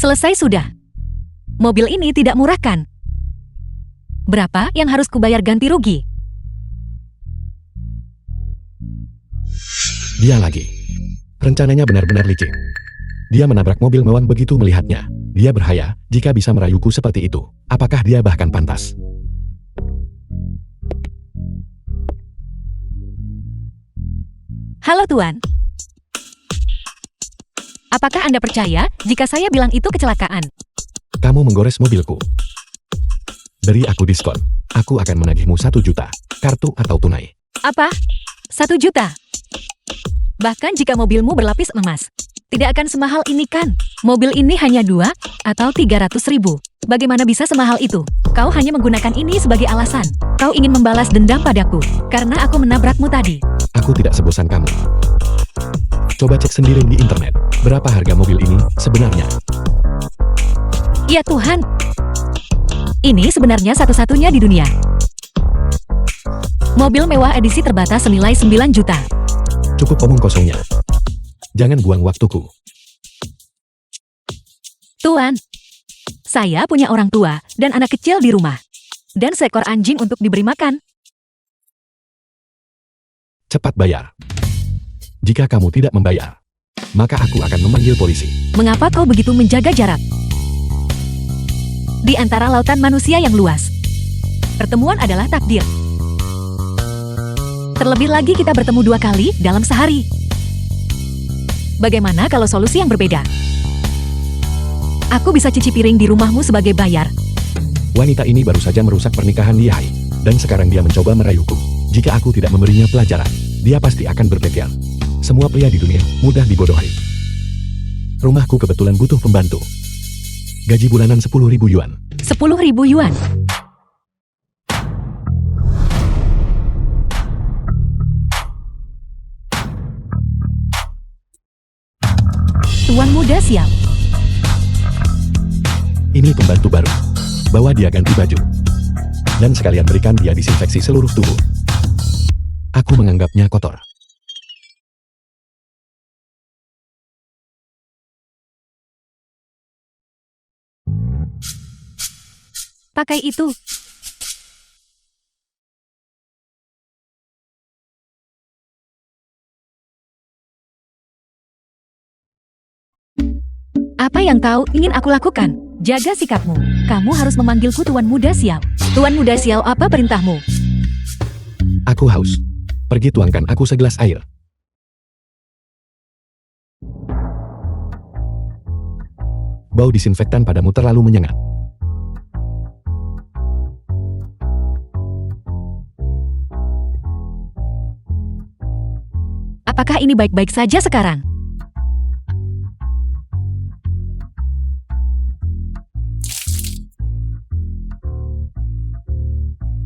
Selesai sudah. Mobil ini tidak murah kan? Berapa yang harus kubayar ganti rugi? Dia lagi. Rencananya benar-benar licik. Dia menabrak mobil mewah begitu melihatnya. Dia berhaya jika bisa merayuku seperti itu. Apakah dia bahkan pantas? Halo Tuan. Apakah Anda percaya jika saya bilang itu kecelakaan? Kamu menggores mobilku. Beri aku diskon. Aku akan menagihmu 1 juta. Kartu atau tunai. Apa? 1 juta? Bahkan jika mobilmu berlapis emas. Tidak akan semahal ini kan? Mobil ini hanya 2 atau 300 ribu. Bagaimana bisa semahal itu? Kau hanya menggunakan ini sebagai alasan. Kau ingin membalas dendam padaku, karena aku menabrakmu tadi. Aku tidak sebosan kamu. Coba cek sendiri di internet. Berapa harga mobil ini sebenarnya? Ya Tuhan. Ini sebenarnya satu-satunya di dunia. Mobil mewah edisi terbatas senilai 9 juta. Cukup omong kosongnya. Jangan buang waktuku. Tuan, saya punya orang tua dan anak kecil di rumah. Dan seekor anjing untuk diberi makan. Cepat bayar. Jika kamu tidak membayar, maka aku akan memanggil polisi. Mengapa kau begitu menjaga jarak? Di antara lautan manusia yang luas, pertemuan adalah takdir. Terlebih lagi kita bertemu 2 kali dalam sehari. Bagaimana kalau solusi yang berbeda? Aku bisa cuci piring di rumahmu sebagai bayar. Wanita ini baru saja merusak pernikahan Lihai, dan sekarang dia mencoba merayuku. Jika aku tidak memberinya pelajaran, dia pasti akan berpikir. Semua pria di dunia mudah dibodohi. Rumahku kebetulan butuh pembantu. Gaji bulanan 10.000 yuan. 10.000 yuan? Tuan muda siap. Ini pembantu baru. Bawa dia ganti baju. Dan sekalian berikan dia disinfeksi seluruh tubuh. Aku menganggapnya kotor. Pakai itu. Apa yang kau ingin aku lakukan? Jaga sikapmu. Kamu harus memanggilku Tuan Muda Xiao. Tuan Muda Xiao, apa perintahmu? Aku haus. Pergi tuangkan aku segelas air. Bau disinfektan padamu terlalu menyengat. Apakah ini baik-baik saja sekarang?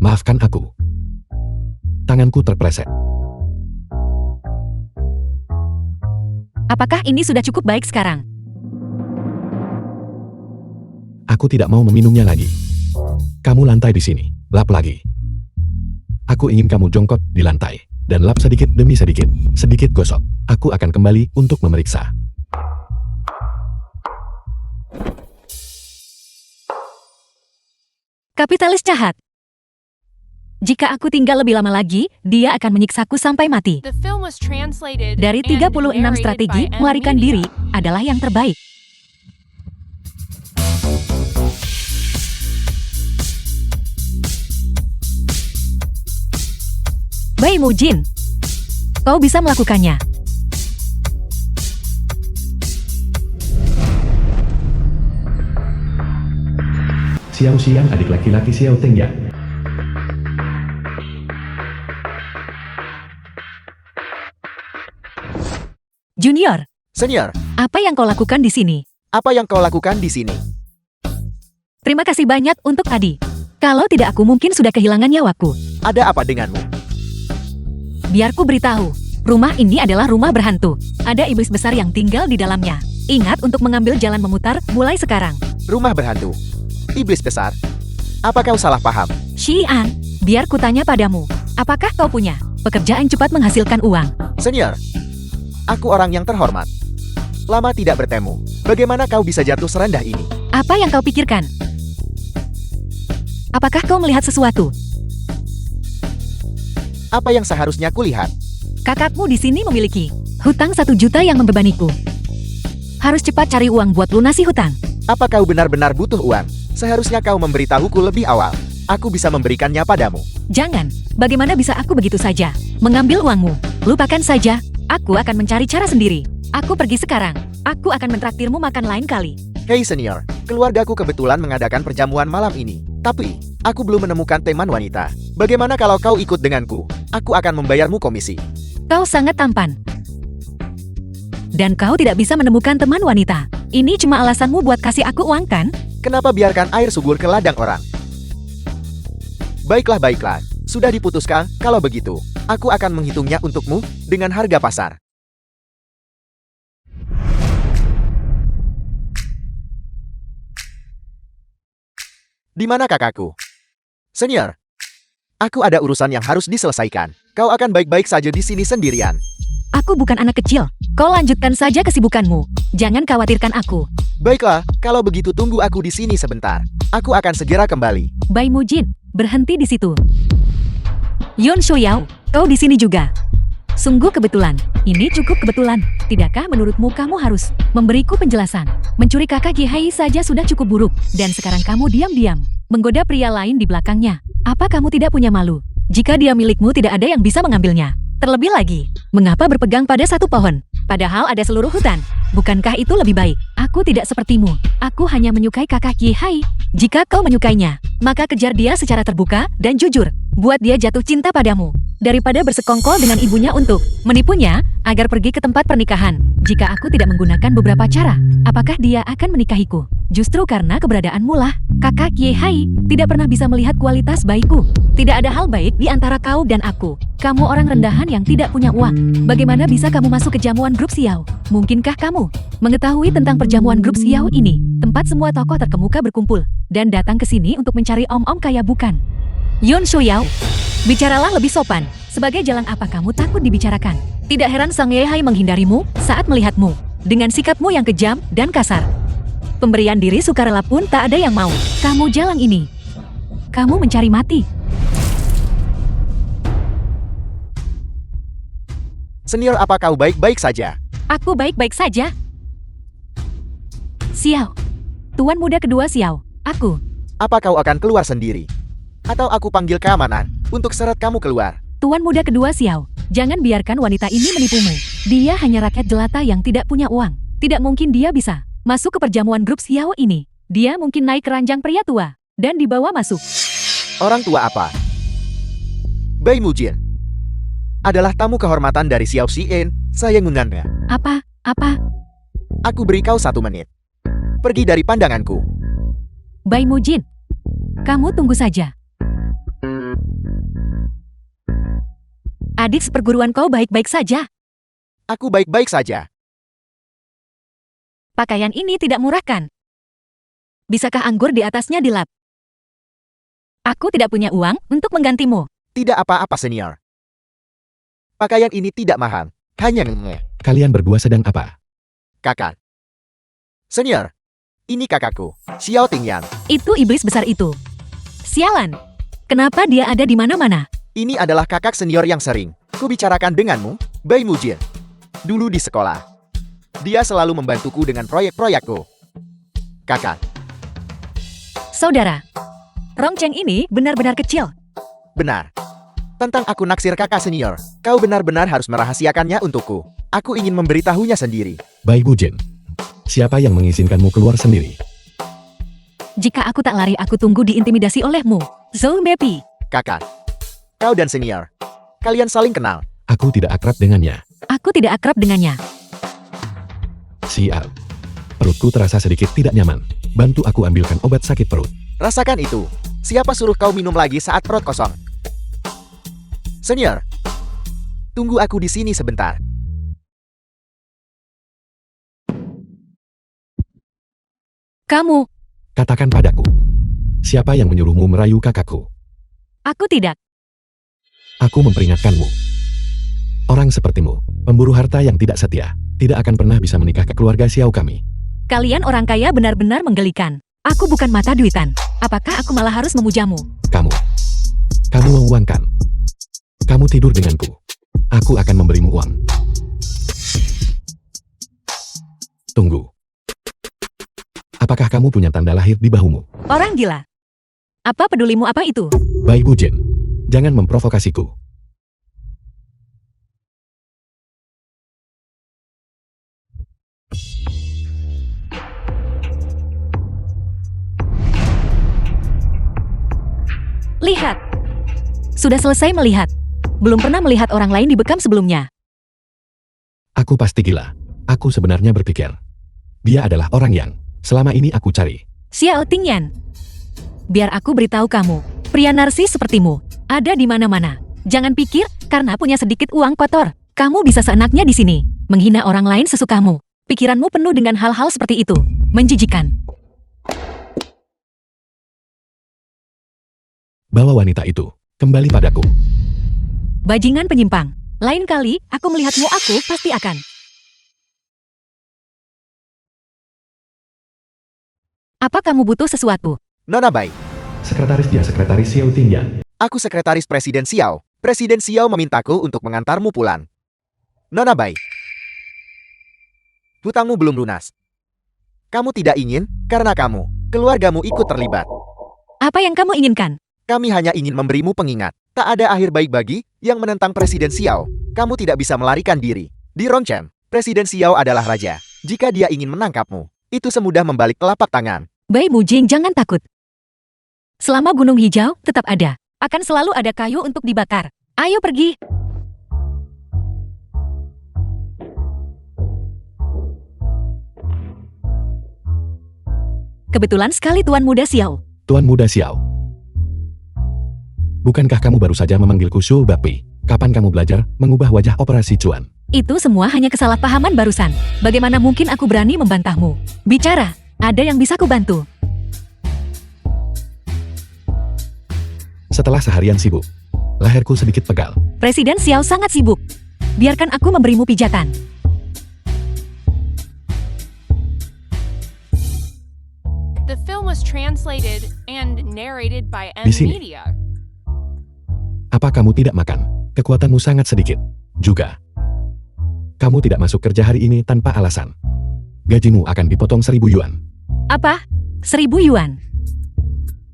Maafkan aku. Tanganku terpleset. Apakah ini sudah cukup baik sekarang? Aku tidak mau meminumnya lagi. Kamu lantai di sini. Lap lagi. Aku ingin kamu jongkok di lantai. Dan lap sedikit demi sedikit. Sedikit gosok. Aku akan kembali untuk memeriksa. Kapitalis jahat. Jika aku tinggal lebih lama lagi, dia akan menyiksaku sampai mati. Dari 36 strategi, melarikan diri adalah yang terbaik. Bai Mujin, kau bisa melakukannya. Xiao Xian, adik laki-laki Xiao Tengya. Junior, Senior, apa yang kau lakukan di sini? apa yang kau lakukan di sini? Terima kasih banyak untuk tadi. Kalau tidak aku mungkin sudah kehilangan nyawaku. Ada apa denganmu? Biar ku beritahu, rumah ini adalah rumah berhantu. Ada iblis besar yang tinggal di dalamnya. Ingat untuk mengambil jalan memutar mulai sekarang. Rumah berhantu. Iblis besar. Apa kau salah paham? Xian, biar ku tanya padamu. Apakah kau punya pekerjaan cepat menghasilkan uang? Senior, aku orang yang terhormat. Lama tidak bertemu. Bagaimana kau bisa jatuh serendah ini? Apa yang kau pikirkan? Apakah kau melihat sesuatu? Apa yang seharusnya kulihat? Kakakmu di sini memiliki hutang 1 juta yang membebaniku. Harus cepat cari uang buat lunasi hutang. Apa kau benar-benar butuh uang? Seharusnya kau memberitahuku lebih awal. Aku bisa memberikannya padamu. Jangan, bagaimana bisa aku begitu saja mengambil uangmu? Lupakan saja, aku akan mencari cara sendiri. Aku pergi sekarang. Aku akan mentraktirmu makan lain kali. Hei senior, keluargaku kebetulan mengadakan perjamuan malam ini. Tapi, aku belum menemukan teman wanita. Bagaimana kalau kau ikut denganku? Aku akan membayarmu komisi. Kau sangat tampan. Dan kau tidak bisa menemukan teman wanita. Ini cuma alasanmu buat kasih aku uang kan? Kenapa biarkan air subur ke ladang orang? Baiklah. Sudah diputuskan, kalau begitu, aku akan menghitungnya untukmu dengan harga pasar. Di mana kakakku? Senior, aku ada urusan yang harus diselesaikan. Kau akan baik-baik saja di sini sendirian. Aku bukan anak kecil. Kau lanjutkan saja kesibukanmu. Jangan khawatirkan aku. Baiklah, kalau begitu tunggu aku di sini sebentar. Aku akan segera kembali. Bai Mujin, berhenti di situ. Yun Shoyao, kau di sini juga. Sungguh kebetulan. Ini cukup kebetulan. Tidakkah menurutmu kamu harus memberiku penjelasan? Mencuri kakak Yehai saja sudah cukup buruk. Dan sekarang kamu diam-diam menggoda pria lain di belakangnya. Apa kamu tidak punya malu? Jika dia milikmu tidak ada yang bisa mengambilnya. Terlebih lagi, mengapa berpegang pada satu pohon? Padahal ada seluruh hutan. Bukankah itu lebih baik? Aku tidak sepertimu. Aku hanya menyukai kakak Yehai. Jika kau menyukainya, maka kejar dia secara terbuka dan jujur. Buat dia jatuh cinta padamu. Daripada bersekongkol dengan ibunya untuk menipunya agar pergi ke tempat pernikahan. Jika aku tidak menggunakan beberapa cara, apakah dia akan menikahiku? Justru karena keberadaanmu lah, kakak Yehai tidak pernah bisa melihat kualitas baikku. Tidak ada hal baik di antara kau dan aku. Kamu orang rendahan yang tidak punya uang. Bagaimana bisa kamu masuk ke jamuan grup Xiao? Mungkinkah kamu mengetahui tentang perjamuan grup Xiao ini? Tempat semua tokoh terkemuka berkumpul dan datang ke sini untuk mencari om-om kaya bukan? Yun Shoyao, bicaralah lebih sopan. Sebagai jalan apa kamu takut dibicarakan? Tidak heran Sang Yehai menghindarimu saat melihatmu dengan sikapmu yang kejam dan kasar. Pemberian diri sukarela pun tak ada yang mau. Kamu jalan ini. Kamu mencari mati. Senior, apa kau baik-baik saja? Aku baik-baik saja. Xiao, tuan muda kedua Xiao, aku. Apa kau akan keluar sendiri? Atau aku panggil keamanan untuk seret kamu keluar? Tuan muda kedua Xiao, jangan biarkan wanita ini menipumu. Dia hanya rakyat jelata yang tidak punya uang. Tidak mungkin dia bisa masuk ke perjamuan grup Xiao ini. Dia mungkin naik keranjang pria tua dan dibawa masuk. Orang tua apa? Bai Mujin adalah tamu kehormatan dari Xiao Xian. Saya ngundangnya. Apa? Aku beri kau 1 menit. Pergi dari pandanganku. Bai Mujin, kamu tunggu saja. Adik seperguruan kau baik-baik saja. Aku baik-baik saja. Pakaian ini tidak murah kan? Bisakah anggur di atasnya dilap? Aku tidak punya uang untuk menggantimu. Tidak apa-apa senior. Pakaian ini tidak mahal. Hanya Kalian berdua sedang apa? kakak. Senior, ini kakakku, Xiao Tingyan. Itu iblis besar itu. Sialan. Kenapa dia ada di mana-mana? Ini adalah kakak senior yang sering kubicarakan denganmu, Bai Mujin. Dulu di sekolah, dia selalu membantuku dengan proyek-proyekku. Kakak. Saudara, Rong Cheng ini benar-benar kecil. Benar. Tentang aku naksir kakak senior, kau benar-benar harus merahasiakannya untukku. Aku ingin memberitahunya sendiri. Bai Mujin, siapa yang mengizinkanmu keluar sendiri? Jika aku tak lari, aku tunggu diintimidasi olehmu. Zhou Bepi. Kakak. Kau dan senior, kalian saling kenal. Aku tidak akrab dengannya. Aku tidak akrab dengannya. Sial. Perutku terasa sedikit tidak nyaman. Bantu aku ambilkan obat sakit perut. Rasakan itu. Siapa suruh kau minum lagi saat perut kosong? Senior, tunggu aku di sini sebentar. Kamu. Katakan padaku. Siapa yang menyuruhmu merayu kakakku? Aku tidak. Aku memperingatkanmu. Orang sepertimu, pemburu harta yang tidak setia. tidak akan pernah bisa menikah ke keluarga Xiao kami. Kalian orang kaya benar-benar menggelikan. Aku bukan mata duitan. Apakah aku malah harus memujamu? Kamu menguangkan. Kamu tidur denganku. Aku akan memberimu uang. Tunggu. Apakah kamu punya tanda lahir di bahumu? Orang gila. Apa pedulimu apa itu? Bai Bujin, jangan memprovokasiku. Lihat. Sudah selesai melihat. Belum pernah melihat orang lain dibekam sebelumnya. Aku pasti gila. Aku sebenarnya berpikir, dia adalah orang yang selama ini aku cari. Xiao Tingyan. Biar aku beritahu kamu, pria narsis sepertimu ada di mana-mana. Jangan pikir karena punya sedikit uang kotor, kamu bisa seenaknya di sini, menghina orang lain sesukamu. Pikiranmu penuh dengan hal-hal seperti itu. Menjijikan. Bawa wanita itu kembali padaku. Bajingan penyimpang. Lain kali aku melihatmu aku pasti akan. Apa kamu butuh sesuatu? Nona Bai, Sekretaris dia sekretaris Xiao Tingyan. aku sekretaris Presiden Xiao. Presiden Xiao memintaku untuk mengantarmu pulang. Nona Bai, hutangmu belum lunas. Kamu tidak ingin, karena kamu, keluargamu ikut terlibat. Apa yang kamu inginkan? Kami hanya ingin memberimu pengingat. Tak ada akhir baik bagi yang menentang Presiden Xiao. Kamu tidak bisa melarikan diri. Di Rongchen, Presiden Xiao adalah raja. Jika dia ingin menangkapmu, itu semudah membalik telapak tangan. Bai Mujing jangan takut. Selama gunung hijau tetap ada. Akan selalu ada kayu untuk dibakar. Ayo pergi. Kebetulan sekali Tuan Muda Xiao. Tuan Muda Xiao. Bukankah kamu baru saja memanggilku Shu Bapi? Kapan kamu belajar mengubah wajah operasi cuan? Itu semua hanya kesalahpahaman barusan. Bagaimana mungkin aku berani membantahmu? Bicara, ada yang bisa kubantu. Setelah seharian sibuk, leherku sedikit pegal. Presiden Xiao sangat sibuk. Biarkan aku memberimu pijatan. The film was translated and narrated by M Di sini. Media. Apa kamu tidak makan? Kekuatanmu sangat sedikit. Juga, kamu tidak masuk kerja hari ini tanpa alasan. Gajimu akan dipotong 1.000 yuan. Apa? 1.000 yuan?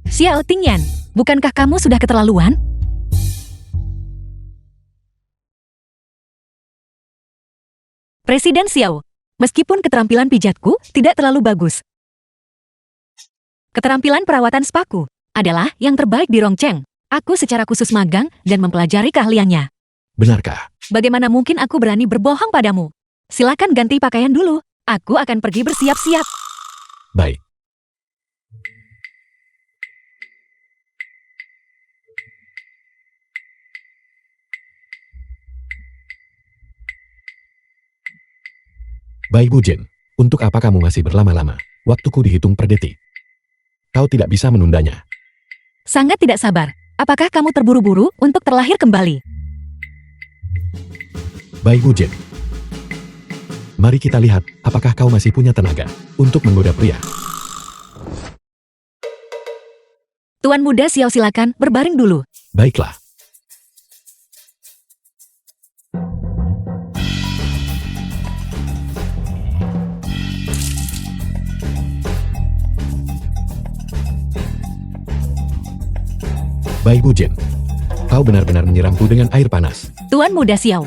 Xiao Tingyan, bukankah kamu sudah keterlaluan? Presiden Xiao, meskipun keterampilan pijatku tidak terlalu bagus, keterampilan perawatan spaku adalah yang terbaik di Rongcheng. Aku secara khusus magang dan mempelajari keahliannya. Benarkah? Bagaimana mungkin aku berani berbohong padamu? Silakan ganti pakaian dulu. Aku akan pergi bersiap-siap. Baik. Baik Bujin, untuk apa kamu masih berlama-lama? Waktuku dihitung per detik. Kau tidak bisa menundanya. Sangat tidak sabar. Apakah kamu terburu-buru untuk terlahir kembali? Baik Bujin. Mari kita lihat, apakah kau masih punya tenaga untuk menggoda pria. Tuan Muda Xiao silakan berbaring dulu. Baiklah. Baik Bujin, kau benar-benar menyiramku dengan air panas. Tuan Muda Xiao,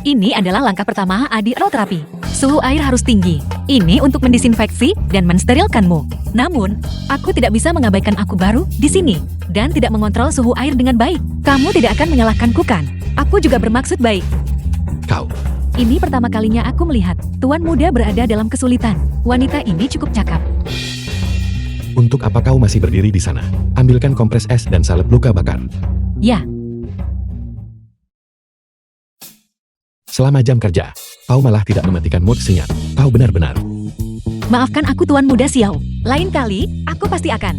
ini adalah langkah pertama di aeroterapi. Suhu air harus tinggi. Ini untuk mendisinfeksi dan mensterilkanmu. Namun, aku tidak bisa mengabaikan aku baru di sini dan tidak mengontrol suhu air dengan baik. Kamu tidak akan menyalahkanku kan? Aku juga bermaksud baik. Kau, Ini pertama kalinya aku melihat Tuan Muda berada dalam kesulitan. Wanita ini cukup cakap. untuk apa kau masih berdiri di sana? Ambilkan kompres es dan salep luka bakar. Ya, Selama jam kerja, kau malah tidak mematikan mood senyap. Kau benar-benar. maafkan aku Tuan Muda Xiao. Lain kali, aku pasti akan.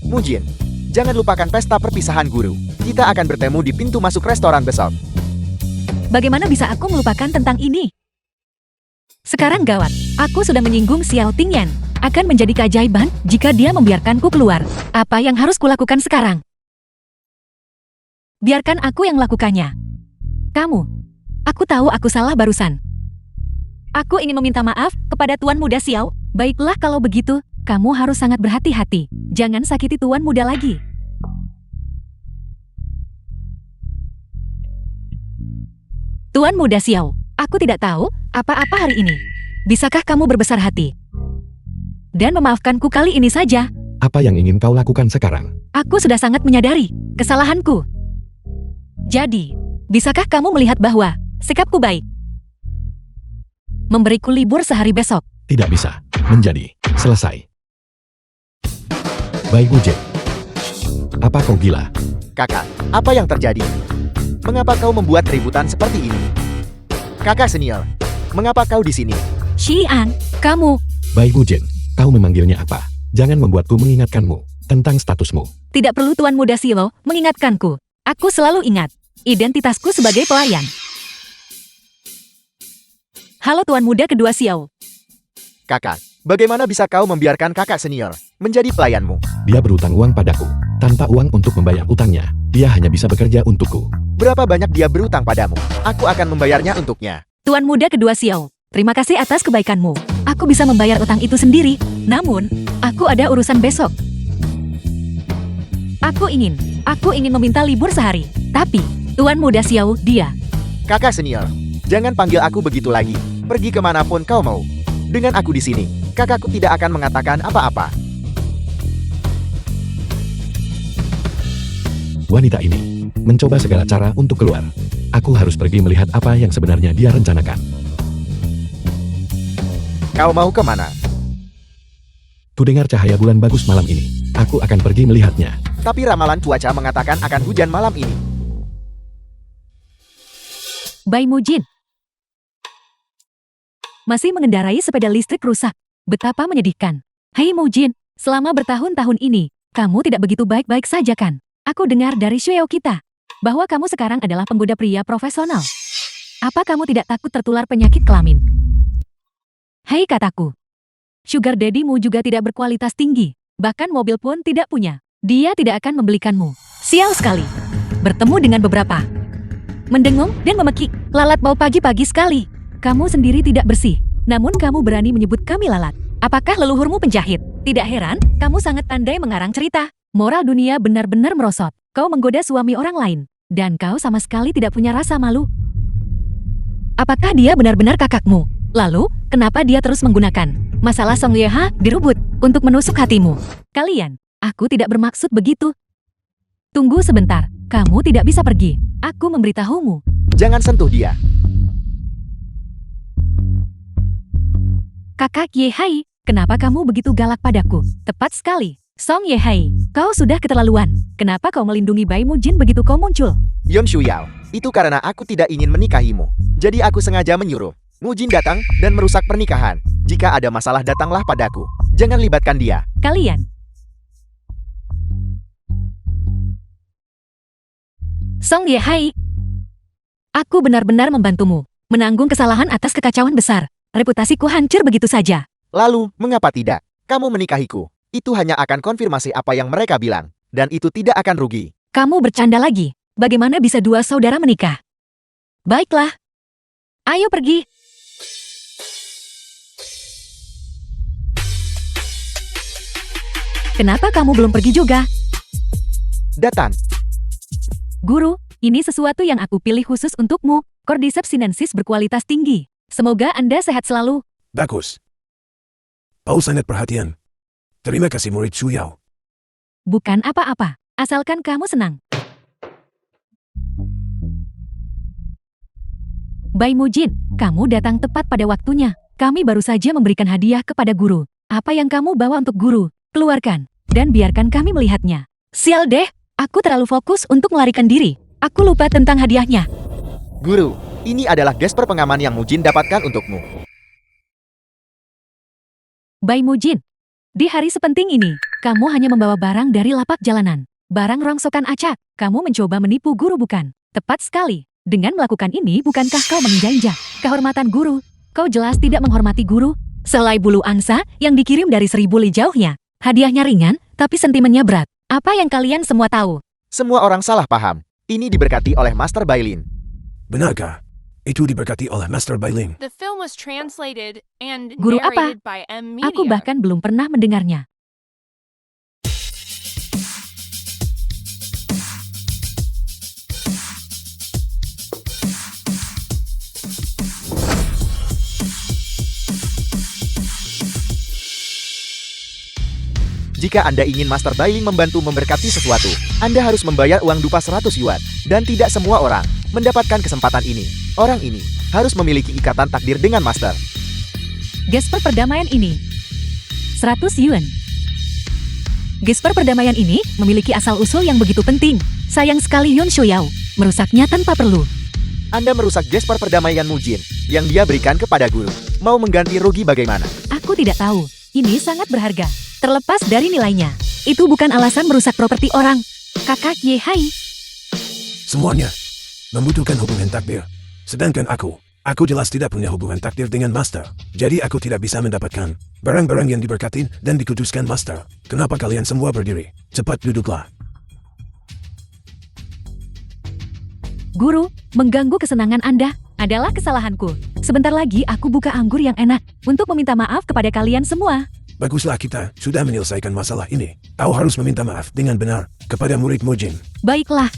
Mujin, jangan lupakan pesta perpisahan guru. Kita akan bertemu di pintu masuk restoran besok. Bagaimana bisa aku melupakan tentang ini? Sekarang gawat, aku sudah menyinggung Xiao Tingyan. Akan menjadi keajaiban jika dia membiarkanku keluar. Apa yang harus kulakukan sekarang? Biarkan aku yang melakukannya. Kamu. Aku tahu aku salah barusan. Aku ingin meminta maaf kepada Tuan Muda Xiao. Baiklah kalau begitu, kamu harus sangat berhati-hati. Jangan sakiti Tuan Muda lagi. Tuan Muda Xiao, aku tidak tahu apa-apa hari ini. Bisakah kamu berbesar hati dan memaafkanku kali ini saja? Apa yang ingin kau lakukan sekarang? Aku sudah sangat menyadari kesalahanku. Jadi, bisakah kamu melihat bahwa sikapku baik? Memberiku libur sehari besok. Tidak bisa. Menjadi. Selesai. Bai Mujin. Apa kau gila? Kakak, apa yang terjadi? Mengapa kau membuat keributan seperti ini? Kakak senior, mengapa kau di sini? Xian, kamu. Bai Mujin, kau memanggilnya apa? Jangan membuatku mengingatkanmu tentang statusmu. Tidak perlu Tuan Muda Xiao mengingatkanku. Aku selalu ingat identitasku sebagai pelayan. Halo Tuan Muda kedua Xiao. Kakak, bagaimana bisa kau membiarkan kakak senior menjadi pelayanmu? Dia berutang uang padaku. Tanpa uang untuk membayar utangnya, dia hanya bisa bekerja untukku. Berapa banyak dia berutang padamu? Aku akan membayarnya untuknya. Tuan Muda kedua Xiao, terima kasih atas kebaikanmu. Aku bisa membayar utang itu sendiri. Namun, aku ada urusan besok. Aku ingin meminta libur sehari. Tapi, Tuan Muda Xiao, dia. Kakak senior, jangan panggil aku begitu lagi. Pergi kemanapun kau mau. Dengan aku di sini, kakakku tidak akan mengatakan apa-apa. Wanita ini mencoba segala cara untuk keluar. Aku harus pergi melihat apa yang sebenarnya dia rencanakan. Kau mau kemana? Ku dengar cahaya bulan bagus malam ini. Aku akan pergi melihatnya. Tapi ramalan cuaca mengatakan akan hujan malam ini. Bai Mujin. Masih mengendarai sepeda listrik rusak. Betapa menyedihkan. Hei Mujin, selama bertahun-tahun ini, kamu tidak begitu baik-baik saja kan? Aku dengar dari Xiao kita bahwa kamu sekarang adalah penggoda pria profesional. Apa kamu tidak takut tertular penyakit kelamin? Hei kataku, sugar daddy-mu juga tidak berkualitas tinggi. Bahkan mobil pun tidak punya. Dia tidak akan membelikanmu. Sial sekali. Bertemu dengan beberapa. Mendengung dan memekik. Lalat bau pagi-pagi sekali. Kamu sendiri tidak bersih. Namun kamu berani menyebut kami lalat. Apakah leluhurmu penjahit? Tidak heran, kamu sangat pandai mengarang cerita. Moral dunia benar-benar merosot. Kau menggoda suami orang lain. Dan kau sama sekali tidak punya rasa malu. Apakah dia benar-benar kakakmu? Lalu, kenapa dia terus menggunakan masalah Song Yeha dirubut untuk menusuk hatimu? Kalian, aku tidak bermaksud begitu. Tunggu sebentar, kamu tidak bisa pergi. Aku memberitahumu. Jangan sentuh dia. Kakak Yehai, kenapa kamu begitu galak padaku? Tepat sekali. Song Yehai, kau sudah keterlaluan. Kenapa kau melindungi Bai Mujin begitu kau muncul? Yon Shuyao, itu karena aku tidak ingin menikahimu. Jadi aku sengaja menyuruh Mujin datang dan merusak pernikahan. Jika ada masalah datanglah padaku. Jangan libatkan dia. Kalian. Song Yehai, aku benar-benar membantumu menanggung kesalahan atas kekacauan besar. Reputasiku hancur begitu saja. Lalu, mengapa tidak? Kamu menikahiku. Itu hanya akan konfirmasi apa yang mereka bilang. Dan itu tidak akan rugi. Kamu bercanda lagi. Bagaimana bisa dua saudara menikah? Baiklah. Ayo pergi. Kenapa kamu belum pergi juga? Datang. Guru, ini sesuatu yang aku pilih khusus untukmu. Cordyceps sinensis berkualitas tinggi. Semoga Anda sehat selalu. Bagus. Kau sangat perhatian. Terima kasih murid Shuyao. Bukan apa-apa, asalkan kamu senang. Bai Mujin, kamu datang tepat pada waktunya. Kami baru saja memberikan hadiah kepada guru. Apa yang kamu bawa untuk guru? Keluarkan, dan biarkan kami melihatnya. Sial deh, aku terlalu fokus untuk melarikan diri. Aku lupa tentang hadiahnya. Guru, ini adalah gesper pengaman yang Mujin dapatkan untukmu. Bai Mujin, di hari sepenting ini, kamu hanya membawa barang dari lapak jalanan. Barang rongsokan acak. Kamu mencoba menipu guru bukan? Tepat sekali. Dengan melakukan ini, bukankah kau menginjak kehormatan guru? Kau jelas tidak menghormati guru. Selai bulu angsa yang dikirim dari 1000 li jauhnya. Hadiahnya ringan, tapi sentimennya berat. Apa yang kalian semua tahu? Semua orang salah paham. Ini diberkati oleh Master Bailin. Benarkah? Itu diberkati oleh Master Bailin. The film was translated and Guru apa? narrated by M. Media. Aku bahkan belum pernah mendengarnya. Jika Anda ingin Master Bailin membantu memberkati sesuatu, Anda harus membayar uang dupa 100 yuan. Dan tidak semua orang mendapatkan kesempatan ini. Orang ini harus memiliki ikatan takdir dengan Master. Gesper perdamaian ini 100 yuan. Gesper perdamaian ini memiliki asal-usul yang begitu penting. Sayang sekali Yun Shuyao merusaknya tanpa perlu. Anda merusak gesper perdamaian Mujin yang dia berikan kepada guru. Mau mengganti rugi bagaimana? Aku tidak tahu. Ini sangat berharga. Terlepas dari nilainya, itu bukan alasan merusak properti orang. Kakak Yehai, Semuanya membutuhkan hubungan takdir. Sedangkan aku jelas tidak punya hubungan takdir dengan Master. Jadi aku tidak bisa mendapatkan barang-barang yang diberkati dan dikuduskan Master. Kenapa kalian semua berdiri? Cepat duduklah. guru, mengganggu kesenangan Anda adalah kesalahanku. Sebentar lagi aku buka anggur yang enak untuk meminta maaf kepada kalian semua. Baguslah kita sudah menyelesaikan masalah ini. Kau harus meminta maaf dengan benar kepada murid Mujin. Baiklah.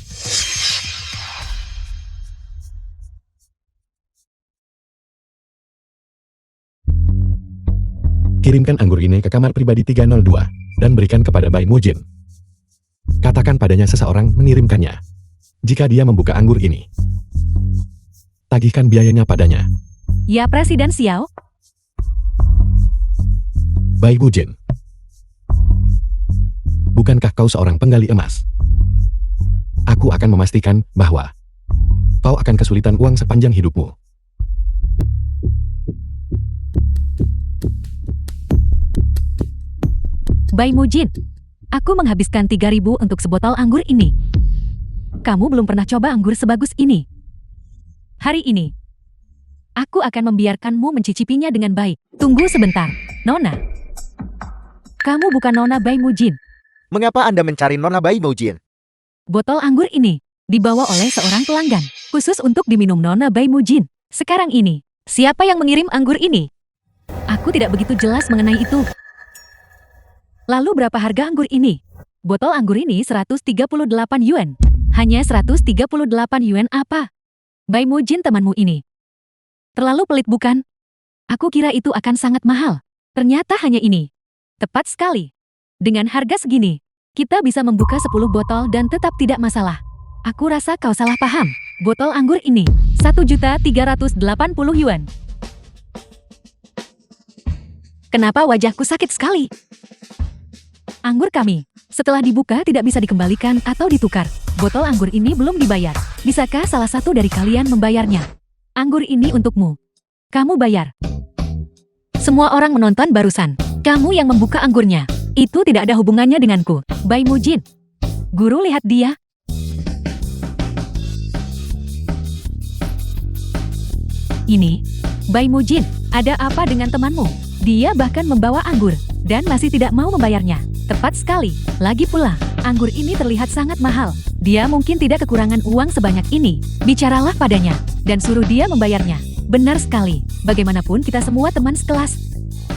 Kirimkan anggur ini ke kamar pribadi 302 dan berikan kepada Bai Mujin. Katakan padanya seseorang mengirimkannya. Jika dia membuka anggur ini, tagihkan biayanya padanya. Ya Presiden Xiao, Bai Mujin, bukankah kau seorang penggali emas? Aku akan memastikan bahwa kau akan kesulitan uang sepanjang hidupmu. Bai Mujin, aku menghabiskan 3.000 untuk sebotol anggur ini. Kamu belum pernah coba anggur sebagus ini. Hari ini, aku akan membiarkanmu mencicipinya dengan baik. Tunggu sebentar, Nona. Kamu bukan Nona Bai Mujin. Mengapa Anda mencari Nona Bai Mujin? Botol anggur ini dibawa oleh seorang pelanggan, khusus untuk diminum Nona Bai Mujin. Sekarang ini, siapa yang mengirim anggur ini? Aku tidak begitu jelas mengenai itu. Lalu berapa harga anggur ini? Botol anggur ini 138 yuan. Hanya 138 yuan apa? Bai Mujin temanmu ini terlalu pelit bukan? Aku kira itu akan sangat mahal. Ternyata hanya ini. Tepat sekali. Dengan harga segini, kita bisa membuka 10 botol dan tetap tidak masalah. Aku rasa kau salah paham. Botol anggur ini 1.380 yuan. Kenapa wajahku sakit sekali? Anggur kami, setelah dibuka tidak bisa dikembalikan atau ditukar. Botol anggur ini belum dibayar. Bisakah salah satu dari kalian membayarnya? Anggur ini untukmu. Kamu bayar. Semua orang menonton barusan. Kamu yang membuka anggurnya. Itu tidak ada hubungannya denganku. Bai Mujin. Guru lihat dia. Ini, Bai Mujin, ada apa dengan temanmu? Dia bahkan membawa anggur dan masih tidak mau membayarnya. Tepat sekali. Lagi pula, anggur ini terlihat sangat mahal. Dia mungkin tidak kekurangan uang sebanyak ini. Bicaralah padanya dan suruh dia membayarnya. Benar sekali. Bagaimanapun kita semua teman sekelas.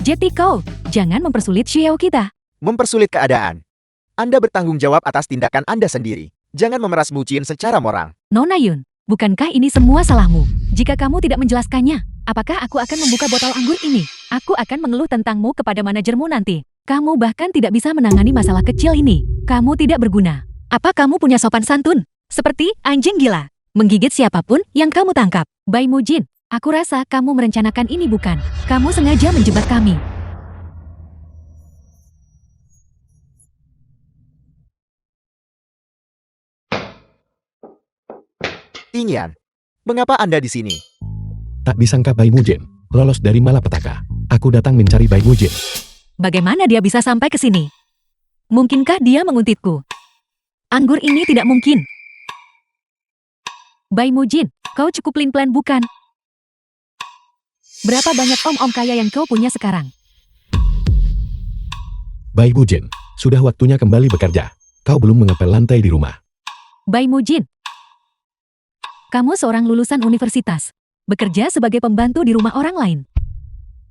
Jetty Kou, jangan mempersulit Xiao kita. Mempersulit keadaan. Anda bertanggung jawab atas tindakan Anda sendiri. Jangan memeras Mujin secara moral. Nona Yun, bukankah ini semua salahmu? Jika kamu tidak menjelaskannya, apakah aku akan membuka botol anggur ini? Aku akan mengeluh tentangmu kepada manajermu nanti. Kamu bahkan tidak bisa menangani masalah kecil ini. Kamu tidak berguna. Apa kamu punya sopan santun? Seperti anjing gila, menggigit siapapun yang kamu tangkap. Bai Mujin, aku rasa kamu merencanakan ini bukan? Kamu sengaja menjebak kami. Tingyan, mengapa Anda di sini? Tak disangka Bai Mujin lolos dari malapetaka. Aku datang mencari Bai Mujin. Bagaimana dia bisa sampai ke sini? Mungkinkah dia menguntitku? Anggur ini tidak mungkin. Bai Mujin, kau cukup lin-plan bukan? Berapa banyak om-om kaya yang kau punya sekarang? Bai Mujin, sudah waktunya kembali bekerja. Kau belum mengepel lantai di rumah. Bai Mujin, kamu seorang lulusan universitas, bekerja sebagai pembantu di rumah orang lain.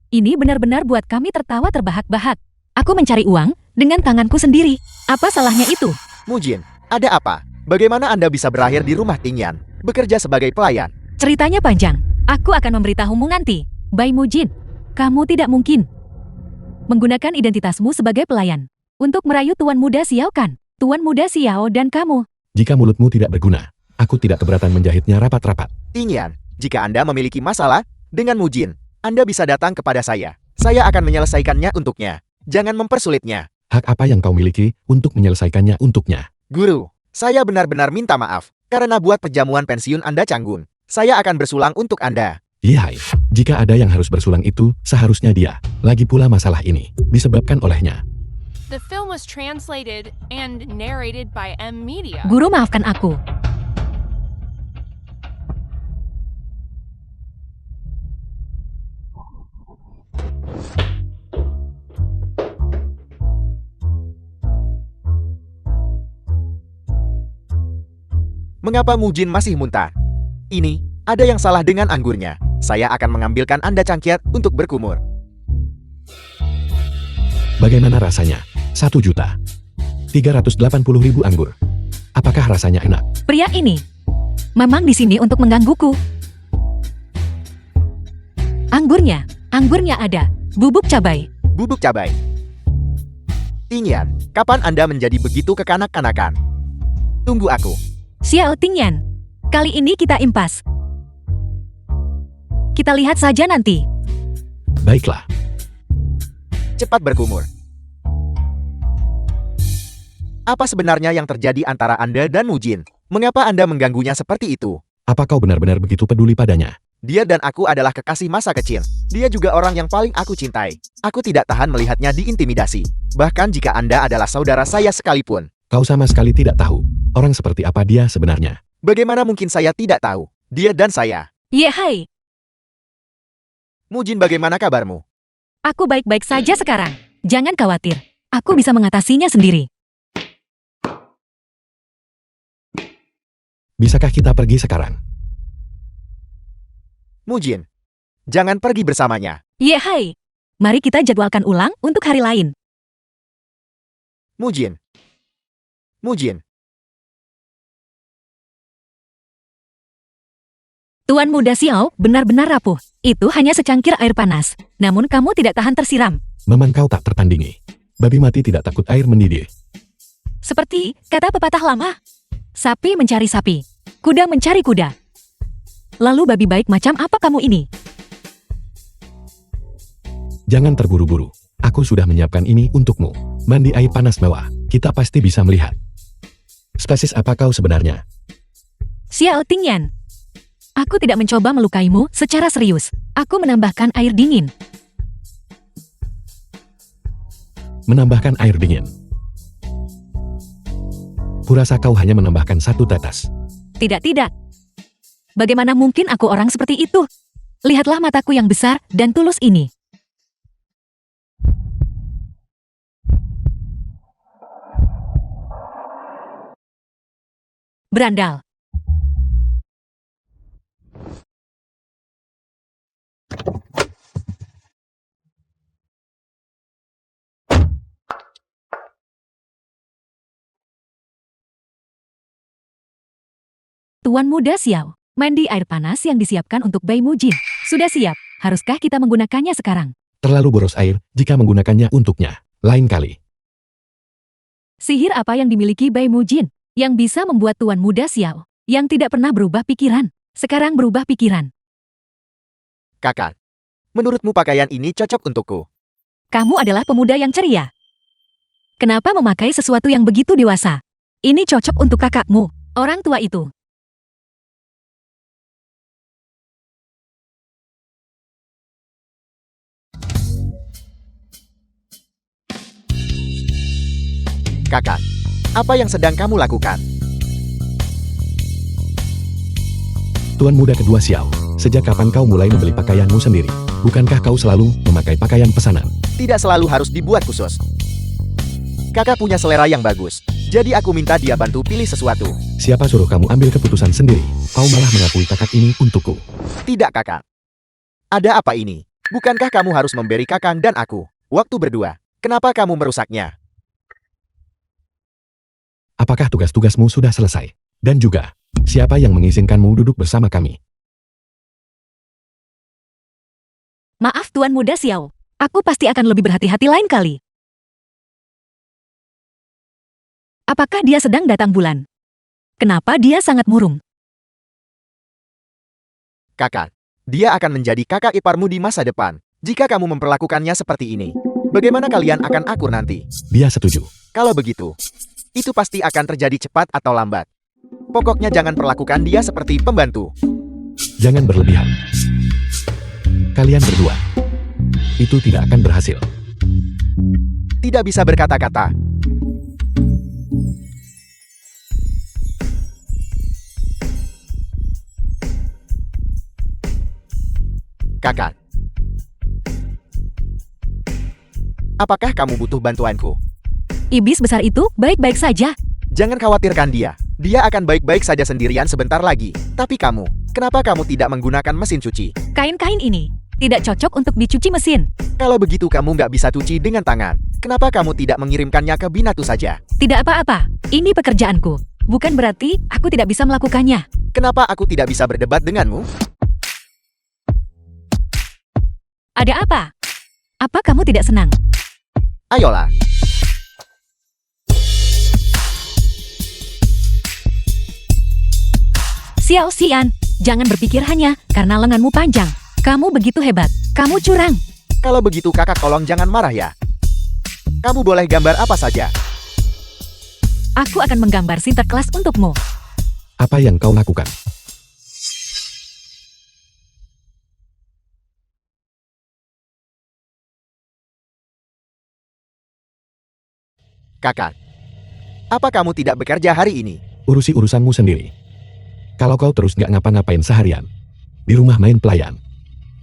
Ini benar-benar buat kami tertawa terbahak-bahak. Aku mencari uang dengan tanganku sendiri. Apa salahnya itu? Mujin, ada apa? Bagaimana Anda bisa berakhir di rumah Tingyan, bekerja sebagai pelayan? Ceritanya panjang. Aku akan memberitahumu nanti. Bai Mujin, kamu tidak mungkin menggunakan identitasmu sebagai pelayan untuk merayu Tuan Muda Xiao kan? Tuan Muda Xiao dan kamu. Jika mulutmu tidak berguna, aku tidak keberatan menjahitnya rapat-rapat. Tingyan, jika Anda memiliki masalah dengan Mujin, Anda bisa datang kepada saya. Saya akan menyelesaikannya untuknya. Jangan mempersulitnya. Hak apa yang kau miliki untuk menyelesaikannya untuknya? Guru, saya benar-benar minta maaf karena buat perjamuan pensiun Anda canggung. Saya akan bersulang untuk Anda. Yihai, jika ada yang harus bersulang itu, seharusnya dia. Lagi pula masalah ini disebabkan olehnya. The film was translated and narrated by M Media. Guru, maafkan aku. Mengapa Mujin masih muntah? Ini, ada yang salah dengan anggurnya. Saya akan mengambilkan Anda cangkir untuk berkumur. Bagaimana rasanya? 1.380.000 anggur. Apakah rasanya enak? Pria ini memang di sini untuk menggangguku. Anggurnya ada. Bubuk cabai. Bubuk cabai. Tingyan, kapan Anda menjadi begitu kekanak-kanakan? Tunggu aku. Xiao Tingyan, kali ini kita impas. Kita lihat saja nanti. Baiklah, Cepat berkumur. Apa sebenarnya yang terjadi antara Anda dan Mujin? Mengapa Anda mengganggunya seperti itu? apa kau benar-benar begitu peduli padanya? Dia dan aku adalah kekasih masa kecil. Dia juga orang yang paling aku cintai. Aku tidak tahan melihatnya diintimidasi. Bahkan jika Anda adalah saudara saya sekalipun. Kau sama sekali tidak tahu orang seperti apa dia sebenarnya. Bagaimana mungkin saya tidak tahu? Dia dan saya. Ye hai, Mujin, bagaimana kabarmu? aku baik-baik saja sekarang. Jangan khawatir, aku bisa mengatasinya sendiri. Bisakah kita pergi sekarang? Mujin, jangan pergi bersamanya. Ye hai, mari kita jadwalkan ulang untuk hari lain. Mujin. Mujin. Tuan Muda Xiao benar-benar rapuh. Itu hanya secangkir air panas. Namun kamu tidak tahan tersiram. Memang kau tak tertandingi. Babi mati tidak takut air mendidih. Seperti kata pepatah lama. Sapi mencari sapi. Kuda mencari kuda. Lalu babi baik macam apa kamu ini? Jangan terburu-buru. Aku sudah menyiapkan ini untukmu. Mandi air panas mewah. Kita pasti bisa melihat. Spesies apa kau sebenarnya? Xiao Tingyan. Aku tidak mencoba melukaimu secara serius. Aku menambahkan air dingin. Menambahkan air dingin. Kurasa kau hanya menambahkan 1 tetes. Tidak. Bagaimana mungkin aku orang seperti itu? Lihatlah mataku yang besar dan tulus ini. Berandal. Tuan Muda Xiao, mandi air panas yang disiapkan untuk Bai Mujin. Sudah siap. Haruskah kita menggunakannya sekarang? Terlalu boros air jika menggunakannya untuknya. Lain kali. Sihir apa yang dimiliki Bai Mujin yang bisa membuat Tuan Muda Xiao yang tidak pernah berubah pikiran, sekarang berubah pikiran? Kakak, menurutmu pakaian ini cocok untukku? Kamu adalah pemuda yang ceria. Kenapa memakai sesuatu yang begitu dewasa? Ini cocok untuk kakakmu, orang tua itu. Kakak, apa yang sedang kamu lakukan? Tuan muda kedua Xiao, sejak kapan kau mulai membeli pakaianmu sendiri? Bukankah kau selalu memakai pakaian pesanan? Tidak selalu harus dibuat khusus. Kakak punya selera yang bagus, jadi aku minta dia bantu pilih sesuatu. Siapa suruh kamu ambil keputusan sendiri? Kau malah mengakui kakak ini untukku. Tidak kakak. Ada apa ini? Bukankah kamu harus memberi kakang dan aku waktu berdua? Kenapa kamu merusaknya? Apakah tugas-tugasmu sudah selesai? Dan juga, siapa yang mengizinkanmu duduk bersama kami? Maaf Tuan Muda Xiao, aku pasti akan lebih berhati-hati lain kali. Apakah dia sedang datang bulan? Kenapa dia sangat murung? Kakak, dia akan menjadi kakak iparmu di masa depan. Jika kamu memperlakukannya seperti ini, bagaimana kalian akan akur nanti? Dia setuju. Kalau begitu, itu pasti akan terjadi cepat atau lambat. Pokoknya jangan perlakukan dia seperti pembantu. Jangan berlebihan. Kalian berdua. Itu tidak akan berhasil. Tidak bisa berkata-kata. Kakak. Apakah kamu butuh bantuanku? Iblis besar itu baik-baik saja. Jangan khawatirkan dia. Dia akan baik-baik saja sendirian sebentar lagi. Tapi kamu, kenapa kamu tidak menggunakan mesin cuci? Kain-kain ini tidak cocok untuk dicuci mesin. Kalau begitu kamu nggak bisa cuci dengan tangan. Kenapa kamu tidak mengirimkannya ke Binatu saja? Tidak apa-apa, ini pekerjaanku. Bukan berarti aku tidak bisa melakukannya. Kenapa aku tidak bisa berdebat denganmu? Ada apa? Apa kamu tidak senang? Ayolah. Xiao Xian, jangan berpikir hanya karena lenganmu panjang. Kamu begitu hebat. Kamu curang. Kalau begitu kakak tolong jangan marah ya. Kamu boleh gambar apa saja. Aku akan menggambar Sinterklas untukmu. Apa yang kau lakukan? Kakak, apa kamu tidak bekerja hari ini? Urusi urusanmu sendiri. Kalau kau terus gak ngapa-ngapain seharian, di rumah main pelayan,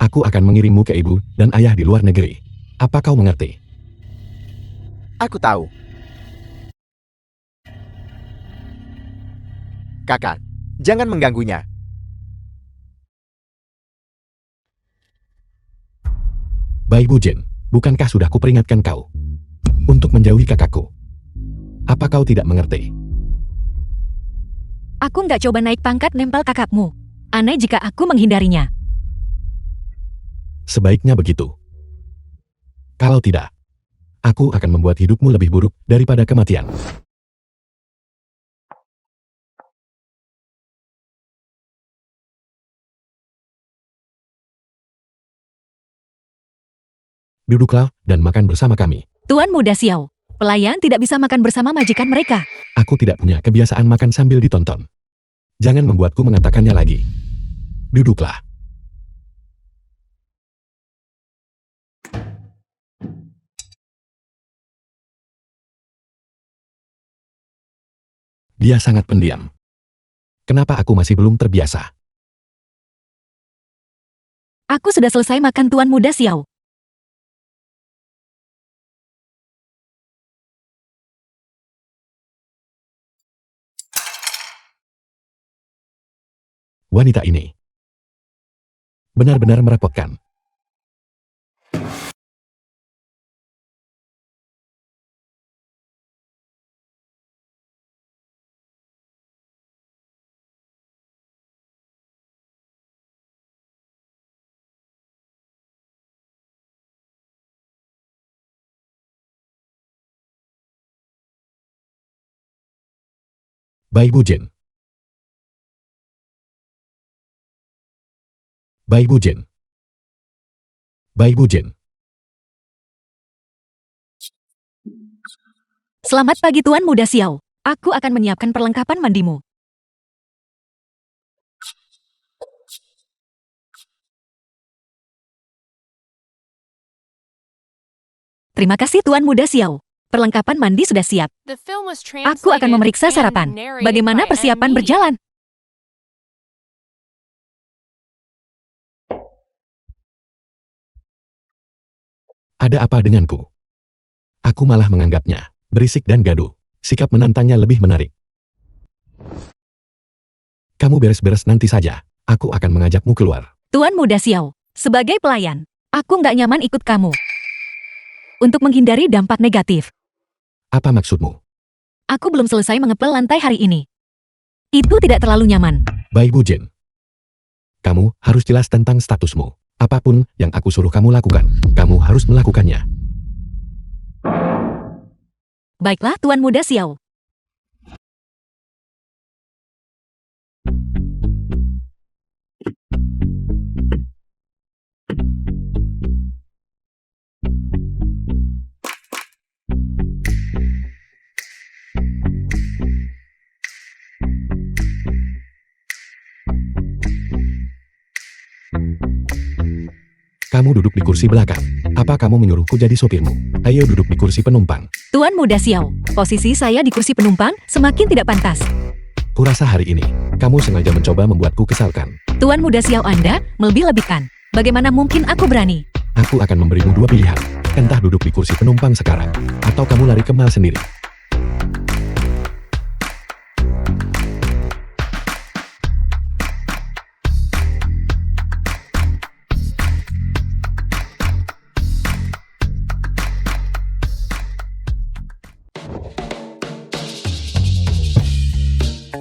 aku akan mengirimmu ke ibu dan ayah di luar negeri. Apa kau mengerti? Aku tahu. Kakak, jangan mengganggunya. Bai Bujin, bukankah sudah kuperingatkan kau untuk menjauhi kakakku? Apa kau tidak mengerti? Aku nggak coba naik pangkat nempel kakakmu. Aneh jika aku menghindarinya. Sebaiknya begitu. Kalau tidak, aku akan membuat hidupmu lebih buruk daripada kematian. Duduklah dan makan bersama kami. Tuan Muda Xiao, pelayan tidak bisa makan bersama majikan mereka. Aku tidak punya kebiasaan makan sambil ditonton. Jangan membuatku mengatakannya lagi. Duduklah. Dia sangat pendiam. Kenapa aku masih belum terbiasa? Aku sudah selesai makan Tuan Muda Xiao. Wanita ini benar-benar merepotkan. Bai Bujin. Bai Bujin. Bai Bujin. Selamat pagi Tuan Muda Xiao. Aku akan menyiapkan perlengkapan mandimu. Terima kasih Tuan Muda Xiao. Perlengkapan mandi sudah siap. The film was Aku akan translated memeriksa and sarapan. narrated Bagaimana by persiapan Anne Mead. berjalan? Ada apa denganku? Aku malah menganggapnya berisik dan gaduh. Sikap menantangnya lebih menarik. Kamu beres-beres nanti saja. Aku akan mengajakmu keluar. Tuan Muda Xiao, sebagai pelayan, aku nggak nyaman ikut kamu. Untuk menghindari dampak negatif, Apa maksudmu? aku belum selesai mengepel lantai hari ini. Itu tidak terlalu nyaman. Bai Bujin. Kamu harus jelas tentang statusmu. Apapun yang aku suruh kamu lakukan, kamu harus melakukannya. Baiklah Tuan Muda Xiao. Kamu duduk di kursi belakang. Apa kamu menyuruhku jadi sopirmu? Ayo duduk di kursi penumpang. Tuan Muda Xiao, posisi saya di kursi penumpang semakin tidak pantas. Kurasa hari ini, kamu sengaja mencoba membuatku kesalkan. Tuan Muda Xiao Anda melebih-lebihkan. Bagaimana mungkin aku berani? Aku akan memberimu dua pilihan. Entah duduk di kursi penumpang sekarang, atau kamu lari ke mal sendiri.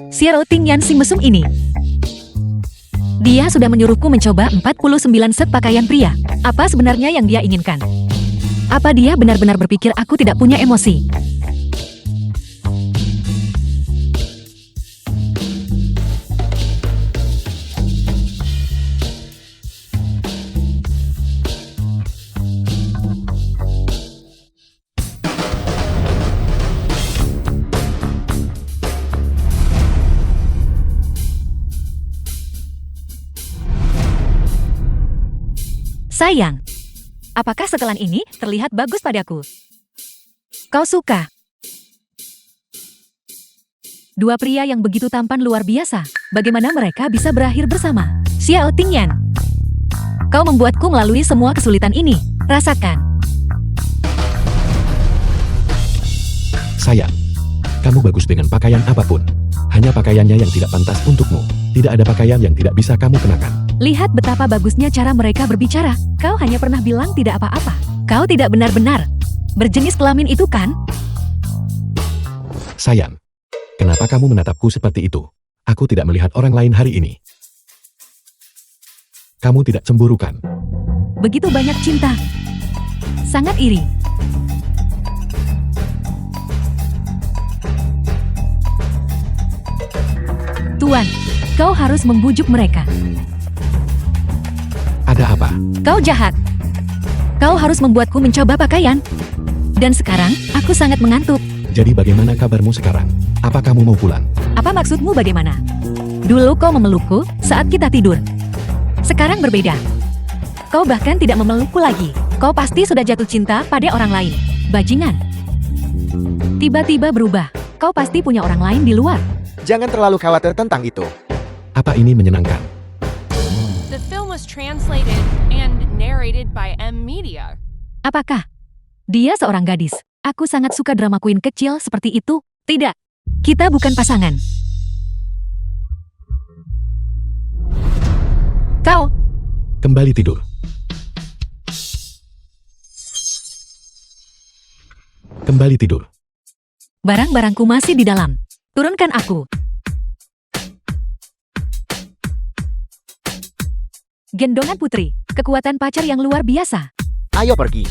Xiao Tingyan si mesum ini. Dia sudah menyuruhku mencoba 49 set pakaian pria. Apa sebenarnya yang dia inginkan? Apa dia benar-benar berpikir aku tidak punya emosi? Sayang, apakah setelan ini terlihat bagus padaku? Kau suka? Dua pria yang begitu tampan luar biasa. Bagaimana mereka bisa berakhir bersama? Xiao Tingyan, kau membuatku melalui semua kesulitan ini. Rasakan. Sayang, kamu bagus dengan pakaian apapun. Hanya pakaiannya yang tidak pantas untukmu. Tidak ada pakaian yang tidak bisa kamu kenakan. Lihat betapa bagusnya cara mereka berbicara. Kau hanya pernah bilang tidak apa-apa. Kau tidak benar-benar berjenis kelamin itu kan? Sayang, kenapa kamu menatapku seperti itu? Aku tidak melihat orang lain hari ini. Kamu tidak cemburu kan? Begitu banyak cinta. Sangat iri. Tuan, kau harus membujuk mereka. Ada apa? Kau jahat. Kau harus membuatku mencoba pakaian. Dan sekarang, aku sangat mengantuk. Jadi bagaimana kabarmu sekarang? Apa kamu mau pulang? Apa maksudmu bagaimana? Dulu kau memelukku saat kita tidur. Sekarang berbeda. Kau bahkan tidak memelukku lagi. Kau pasti sudah jatuh cinta pada orang lain. Bajingan. Tiba-tiba berubah. Kau pasti punya orang lain di luar. Jangan terlalu khawatir tentang itu. Apa ini menyenangkan? The film was translated and narrated by M Media. Apakah dia seorang gadis? Aku sangat suka drama queen kecil seperti itu. Tidak, kita bukan pasangan. Kau, Kembali tidur. Kembali tidur. barang-barangku masih di dalam. Turunkan aku. Gendongan putri, kekuatan pacar yang luar biasa. Ayo pergi.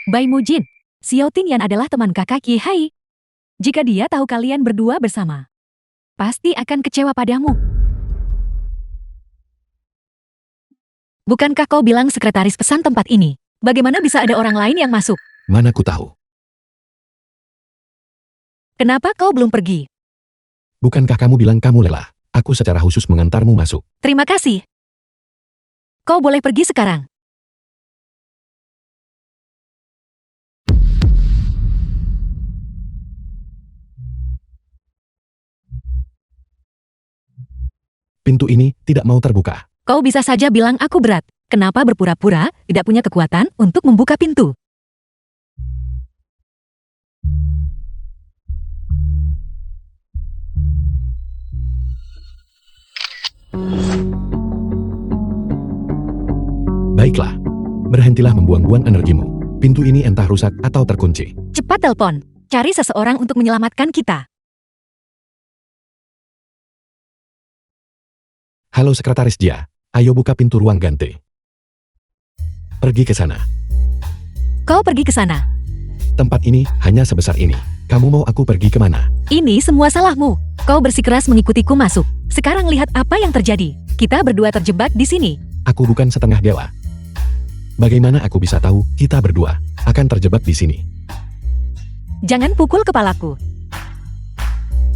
Bai Mujin, Xiao Tingyan adalah teman kakak Qi Hai. Jika dia tahu kalian berdua bersama, pasti akan kecewa padamu. Bukankah kau bilang sekretaris pesan tempat ini? Bagaimana bisa ada orang lain yang masuk? Mana ku tahu. Kenapa kau belum pergi? Bukankah kamu bilang kamu lelah? Aku secara khusus mengantarmu masuk. Terima kasih. Kau boleh pergi sekarang. Pintu ini tidak mau terbuka. Kau bisa saja bilang aku berat. Kenapa berpura-pura tidak punya kekuatan untuk membuka pintu? Baiklah. Berhentilah membuang-buang energimu. Pintu ini entah rusak atau terkunci. Cepat telepon. Cari seseorang untuk menyelamatkan kita. Halo Sekretaris Jia, ayo buka pintu ruang ganti. Pergi ke sana. Kau pergi ke sana. Tempat ini hanya sebesar ini. Kamu mau aku pergi kemana? Ini semua salahmu. Kau bersikeras mengikutiku masuk. Sekarang lihat apa yang terjadi. Kita berdua terjebak di sini. Aku bukan setengah dewa. Bagaimana aku bisa tahu kita berdua akan terjebak di sini? Jangan pukul kepalaku.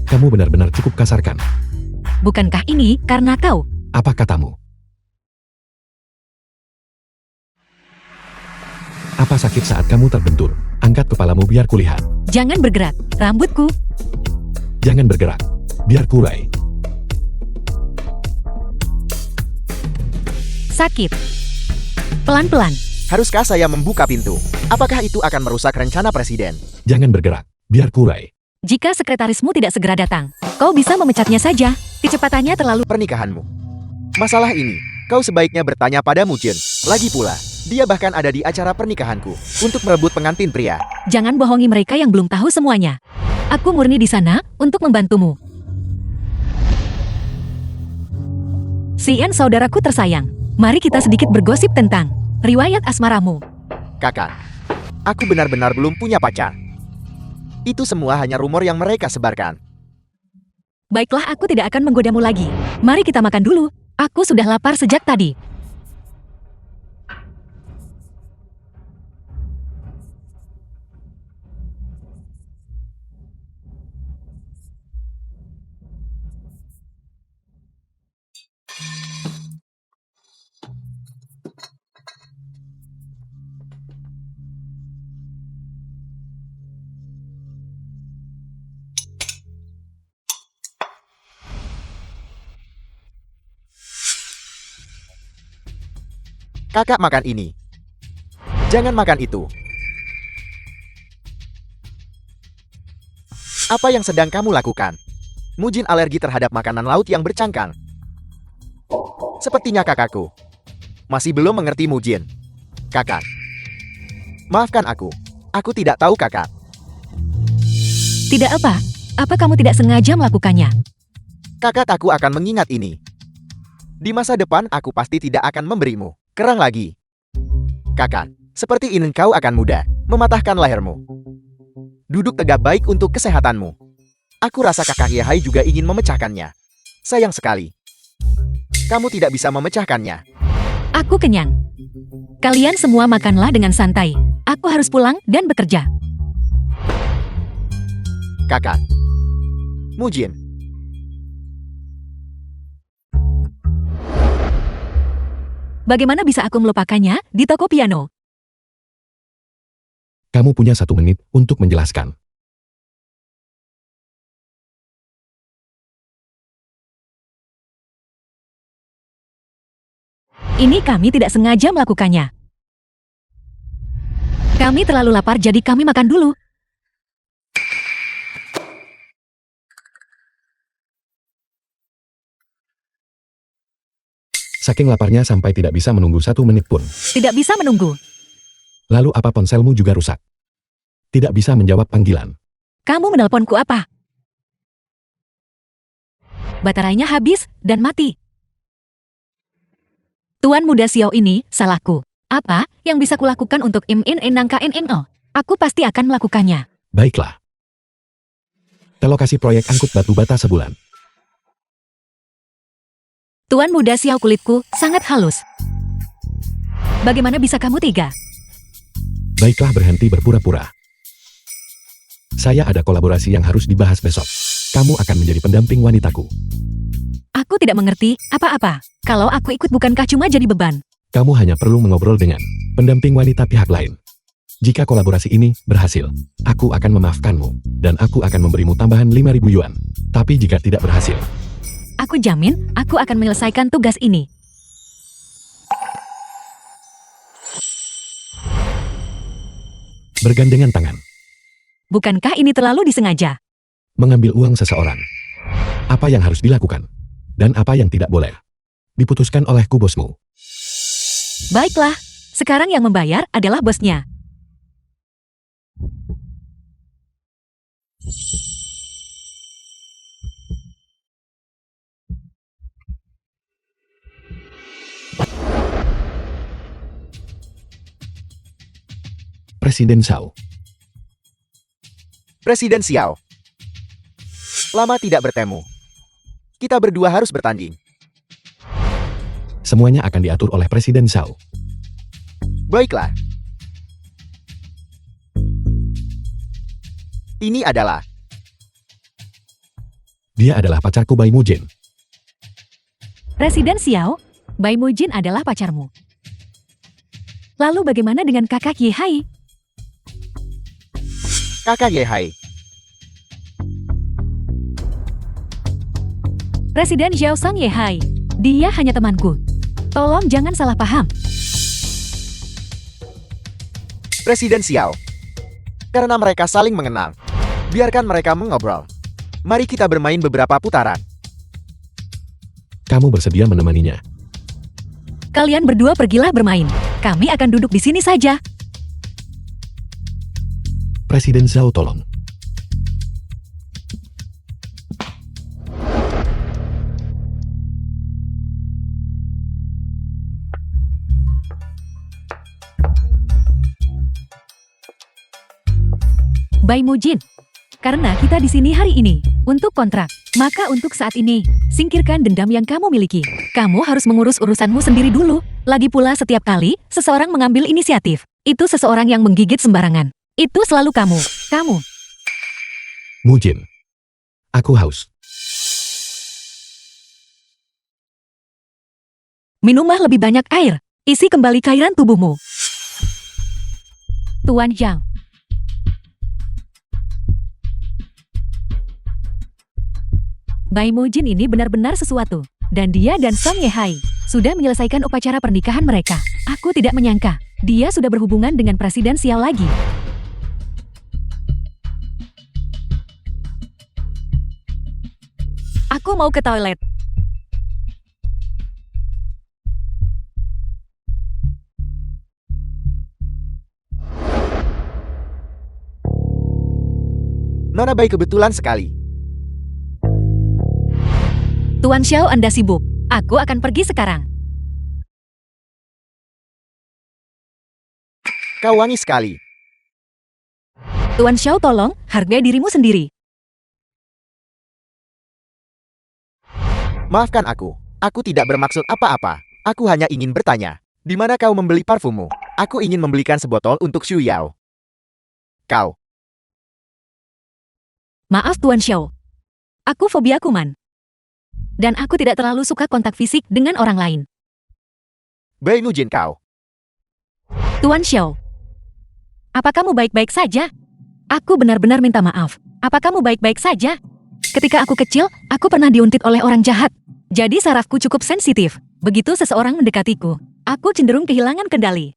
Kamu benar-benar cukup kasarkan. Bukankah ini karena kau? Apa katamu? Apa sakit saat kamu terbentur? Angkat kepalamu biar kulihat. Jangan bergerak. Rambutku. Jangan bergerak. Biar kurai. Sakit. Pelan-pelan. Haruskah saya membuka pintu? Apakah itu akan merusak rencana presiden? Jangan bergerak. Biar kurai. Jika sekretarismu tidak segera datang, kau bisa memecatnya saja. Kecepatannya terlalu... Pernikahanmu. Masalah ini, kau sebaiknya bertanya pada Mujin. Lagi pula, dia bahkan ada di acara pernikahanku untuk merebut pengantin pria. Jangan bohongi mereka yang belum tahu semuanya. Aku murni di sana untuk membantumu. Sian saudaraku tersayang. Mari kita sedikit bergosip tentang riwayat asmaramu. Kakak, aku benar-benar belum punya pacar. Itu semua hanya rumor yang mereka sebarkan. Baiklah, aku tidak akan menggodamu lagi. Mari kita makan dulu. Aku sudah lapar sejak tadi. Kakak makan ini. Jangan makan itu. Apa yang sedang kamu lakukan? Mujin alergi terhadap makanan laut yang bercangkang. Sepertinya kakakku masih belum mengerti Mujin. Kakak, maafkan aku. Aku tidak tahu kakak. Tidak apa. Apa kamu tidak sengaja melakukannya? Kakak, aku akan mengingat ini. Di masa depan aku pasti tidak akan memberimu kerang lagi. Kakak, seperti ini kau akan mudah mematahkan lehermu. Duduk tegak baik untuk kesehatanmu. Aku rasa kakak Yahai juga ingin memecahkannya. Sayang sekali. Kamu tidak bisa memecahkannya. Aku kenyang. Kalian semua makanlah dengan santai. Aku harus pulang dan bekerja. Kakak. Mujin. Bagaimana bisa aku melupakannya di toko piano? Kamu punya 1 menit untuk menjelaskan. Ini kami tidak sengaja melakukannya. Kami terlalu lapar, jadi kami makan dulu. Saking laparnya sampai tidak bisa menunggu 1 menit pun. Tidak bisa menunggu. Lalu apa ponselmu juga rusak? Tidak bisa menjawab panggilan. Kamu menelponku apa? Baterainya habis dan mati. Tuan muda Xiao ini salahku. Apa yang bisa kulakukan untuk Nang KNNO? Aku pasti akan melakukannya. Baiklah. Telokasi proyek angkut batu bata sebulan. Tuan muda Xiao, kulitku sangat halus. Bagaimana bisa kamu tega? Baiklah, berhenti berpura-pura. Saya ada kolaborasi yang harus dibahas besok. Kamu akan menjadi pendamping wanitaku. Aku tidak mengerti apa-apa. Kalau aku ikut bukankah cuma jadi beban? Kamu hanya perlu mengobrol dengan pendamping wanita pihak lain. Jika kolaborasi ini berhasil, aku akan memaafkanmu, dan aku akan memberimu tambahan 5.000 yuan. Tapi jika tidak berhasil, Aku jamin, aku akan menyelesaikan tugas ini. bergandengan tangan, Bukankah ini terlalu disengaja? mengambil uang seseorang. Apa yang harus dilakukan, dan apa yang tidak boleh, diputuskan olehku bosmu. Baiklah, sekarang yang membayar adalah bosnya. Presiden Xiao. Presiden Xiao. Lama tidak bertemu. Kita berdua harus bertanding. Semuanya akan diatur oleh Presiden Xiao. Baiklah. Ini adalah Dia adalah pacarku Bai Mujin. Presiden Xiao, Bai Mujin adalah pacarmu. Lalu bagaimana dengan kakak Ye Hai? Kakak Ye Hai. Presiden Xiao Sang Ye Hai. Dia hanya temanku. Tolong jangan salah paham. Presiden Xiao. Karena mereka saling mengenal, biarkan mereka mengobrol. Mari kita bermain beberapa putaran. Kamu bersedia menemaninya? Kalian berdua pergilah bermain. Kami akan duduk di sini saja. Presiden Xiao tolong. Bai Mujin. Karena kita di sini hari ini, untuk kontrak, maka untuk saat ini, singkirkan dendam yang kamu miliki. Kamu harus mengurus urusanmu sendiri dulu. Lagi pula setiap kali, seseorang mengambil inisiatif. Itu seseorang yang menggigit sembarangan. Itu selalu kamu. Kamu. Mujin. Aku haus. Minumlah lebih banyak air. Isi kembali cairan tubuhmu. Tuan Zhang. Bai Mujin ini benar-benar sesuatu. Dan dia dan Sang Ye Hai sudah menyelesaikan upacara pernikahan mereka. Aku tidak menyangka dia sudah berhubungan dengan Presiden Xiao lagi. Aku mau ke toilet. Nona Bai kebetulan sekali. Tuan Xiao, Anda sibuk. Aku akan pergi sekarang. Kau wangi sekali. Tuan Xiao, tolong, hargai dirimu sendiri. Maafkan aku. Aku tidak bermaksud apa-apa. Aku hanya ingin bertanya. Di mana kau membeli parfummu? Aku ingin membelikan sebotol untuk Xu Yao. Kau. Maaf Tuan Xiao. Aku fobia kuman. Dan aku tidak terlalu suka kontak fisik dengan orang lain. Bai Mujin kau. Tuan Xiao. Apa kamu baik-baik saja? Aku benar-benar minta maaf. Apa kamu baik-baik saja? Ketika aku kecil, aku pernah diuntit oleh orang jahat. Jadi sarafku cukup sensitif. Begitu seseorang mendekatiku, aku cenderung kehilangan kendali.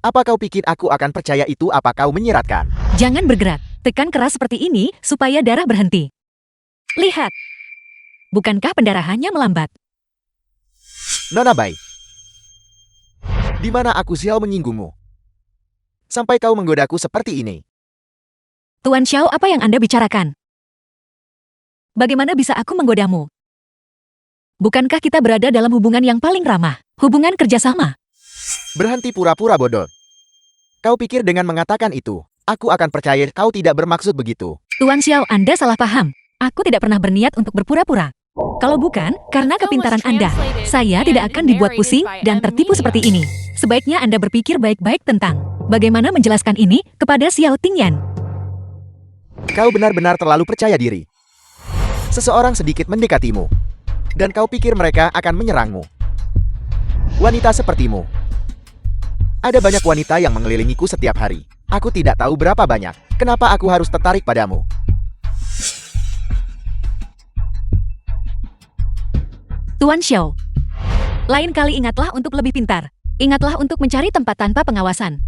Apa kau pikir aku akan percaya itu? Apa kau menyiratkan? Jangan bergerak. Tekan keras seperti ini supaya darah berhenti. Lihat. Bukankah pendarahannya melambat? Nona Bai. Di mana aku Xiao menyinggungmu? Sampai kau menggodaku seperti ini. Tuan Xiao, apa yang Anda bicarakan? Bagaimana bisa aku menggodamu? Bukankah kita berada dalam hubungan yang paling ramah? Hubungan kerjasama. Berhenti pura-pura bodoh. Kau pikir dengan mengatakan itu, aku akan percaya kau tidak bermaksud begitu. Tuan Xiao, Anda salah paham. Aku tidak pernah berniat untuk berpura-pura. Kalau bukan, karena kepintaran Anda, saya tidak akan dibuat pusing dan tertipu seperti ini. Sebaiknya Anda berpikir baik-baik tentang bagaimana menjelaskan ini kepada Xiao Tingyan. Kau benar-benar terlalu percaya diri. Seseorang sedikit mendekatimu, dan kau pikir mereka akan menyerangmu. Wanita sepertimu. Ada banyak wanita yang mengelilingiku setiap hari. Aku tidak tahu berapa banyak. Kenapa aku harus tertarik padamu? Tuan Xiao. Lain kali ingatlah untuk lebih pintar. Ingatlah untuk mencari tempat tanpa pengawasan.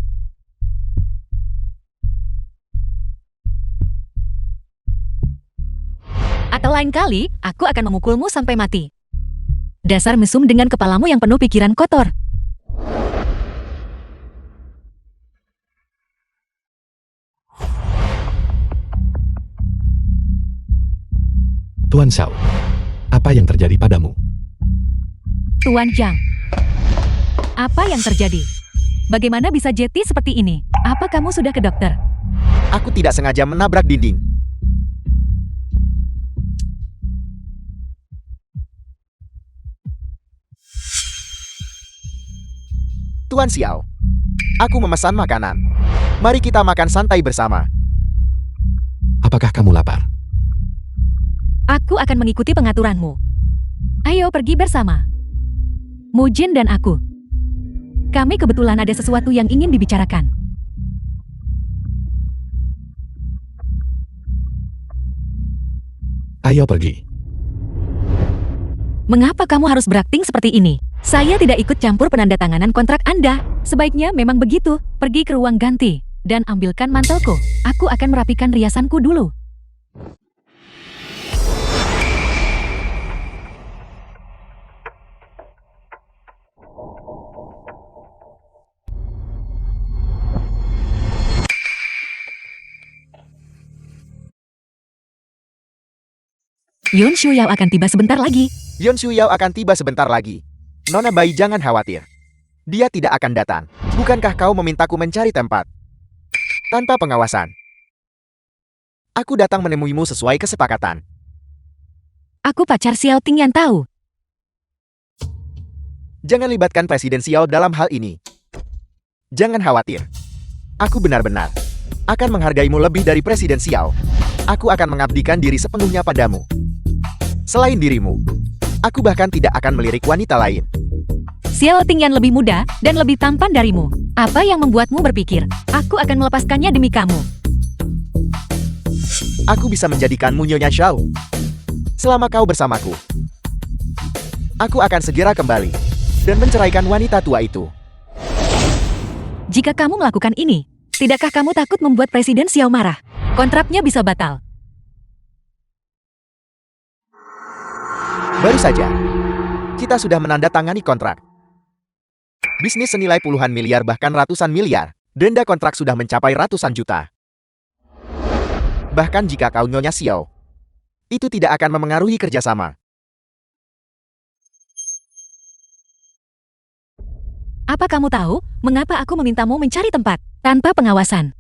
Atau lain kali, aku akan memukulmu sampai mati. Dasar mesum dengan kepalamu yang penuh pikiran kotor. Tuan Xiao, apa yang terjadi padamu? Tuan Zhang. Apa yang terjadi? Bagaimana bisa jeti seperti ini? Apa kamu sudah ke dokter? Aku tidak sengaja menabrak dinding. Tuan Xiao, aku memesan makanan. Mari kita makan santai bersama. Apakah kamu lapar? Aku akan mengikuti pengaturanmu. Ayo pergi bersama. Mujin dan aku. Kami kebetulan ada sesuatu yang ingin dibicarakan. Ayo pergi. Mengapa kamu harus berakting seperti ini? Saya tidak ikut campur penandatanganan kontrak Anda. Sebaiknya memang begitu. Pergi ke ruang ganti dan ambilkan mantelku. Aku akan merapikan riasanku dulu. Yun Shuyao akan tiba sebentar lagi. Yon Shuyao akan tiba sebentar lagi. Nona Bai jangan khawatir. Dia tidak akan datang. Bukankah kau memintaku mencari tempat tanpa pengawasan? Aku datang menemuimu sesuai kesepakatan. Aku pacar Xiao Ting yang tahu. Jangan libatkan Presiden Xiao dalam hal ini. Jangan khawatir. Aku benar-benar akan menghargaimu lebih dari Presiden Xiao. Aku akan mengabdikan diri sepenuhnya padamu. Selain dirimu, aku bahkan tidak akan melirik wanita lain. Xiao Ting yang lebih muda dan lebih tampan darimu. Apa yang membuatmu berpikir, aku akan melepaskannya demi kamu? Aku bisa menjadikanmu Nyonya Xiao. Selama kau bersamaku, aku akan segera kembali dan menceraikan wanita tua itu. Jika kamu melakukan ini, tidakkah kamu takut membuat Presiden Xiao marah? Kontraknya bisa batal. Baru saja, kita sudah menandatangani kontrak. Bisnis senilai puluhan miliar bahkan ratusan miliar. Denda kontrak sudah mencapai ratusan juta. Bahkan jika kau Nyonya Xiao, itu tidak akan memengaruhi kerjasama. Apa kamu tahu mengapa aku memintamu mencari tempat tanpa pengawasan?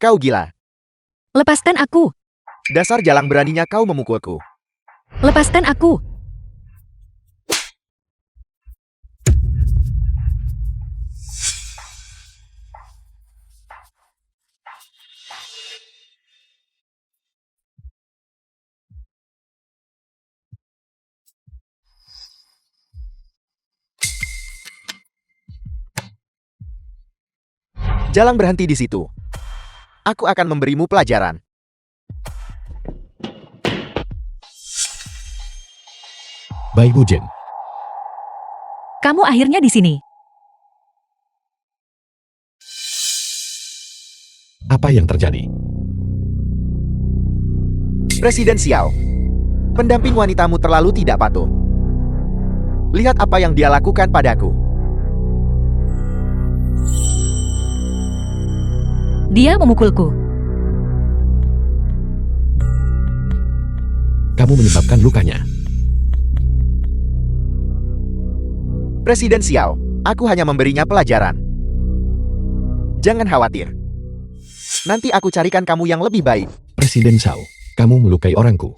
Kau gila. Lepaskan aku! Dasar jalang beraninya kau memukulku. Lepaskan aku! Jalang berhenti di situ. Aku akan memberimu pelajaran. Bai Mujin, Kamu akhirnya di sini. apa yang terjadi? Presiden Xiao, pendamping wanitamu terlalu tidak patuh. Lihat apa yang dia lakukan padaku. Dia memukulku. Kamu menyebabkan lukanya. Presiden Xiao, aku hanya memberinya pelajaran. Jangan khawatir. Nanti aku carikan kamu yang lebih baik. Presiden Xiao, kamu melukai orangku.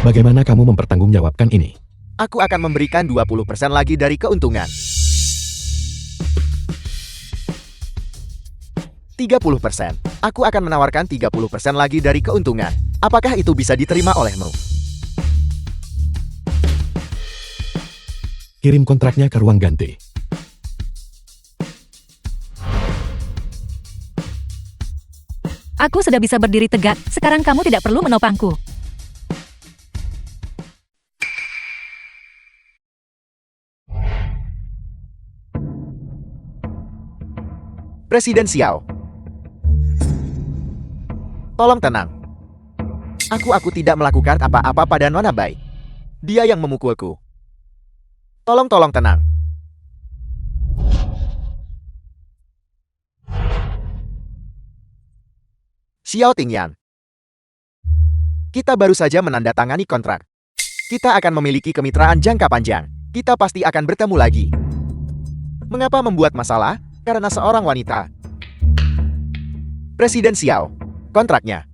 Bagaimana kamu mempertanggungjawabkan ini? Aku akan memberikan 20% lagi dari keuntungan. 30%. Aku akan menawarkan 30% lagi dari keuntungan. Apakah itu bisa diterima olehmu? Kirim kontraknya ke ruang ganti. Aku sudah bisa berdiri tegak, sekarang kamu tidak perlu menopangku. Presiden Xiao. Tolong tenang. Aku tidak melakukan apa-apa pada Nona Bai. Dia yang memukulku. Tolong tenang. Xiao Tingyan. Kita baru saja menandatangani kontrak. Kita akan memiliki kemitraan jangka panjang. Kita pasti akan bertemu lagi. Mengapa membuat masalah? Karena seorang wanita. Presiden Xiao. Kontraknya.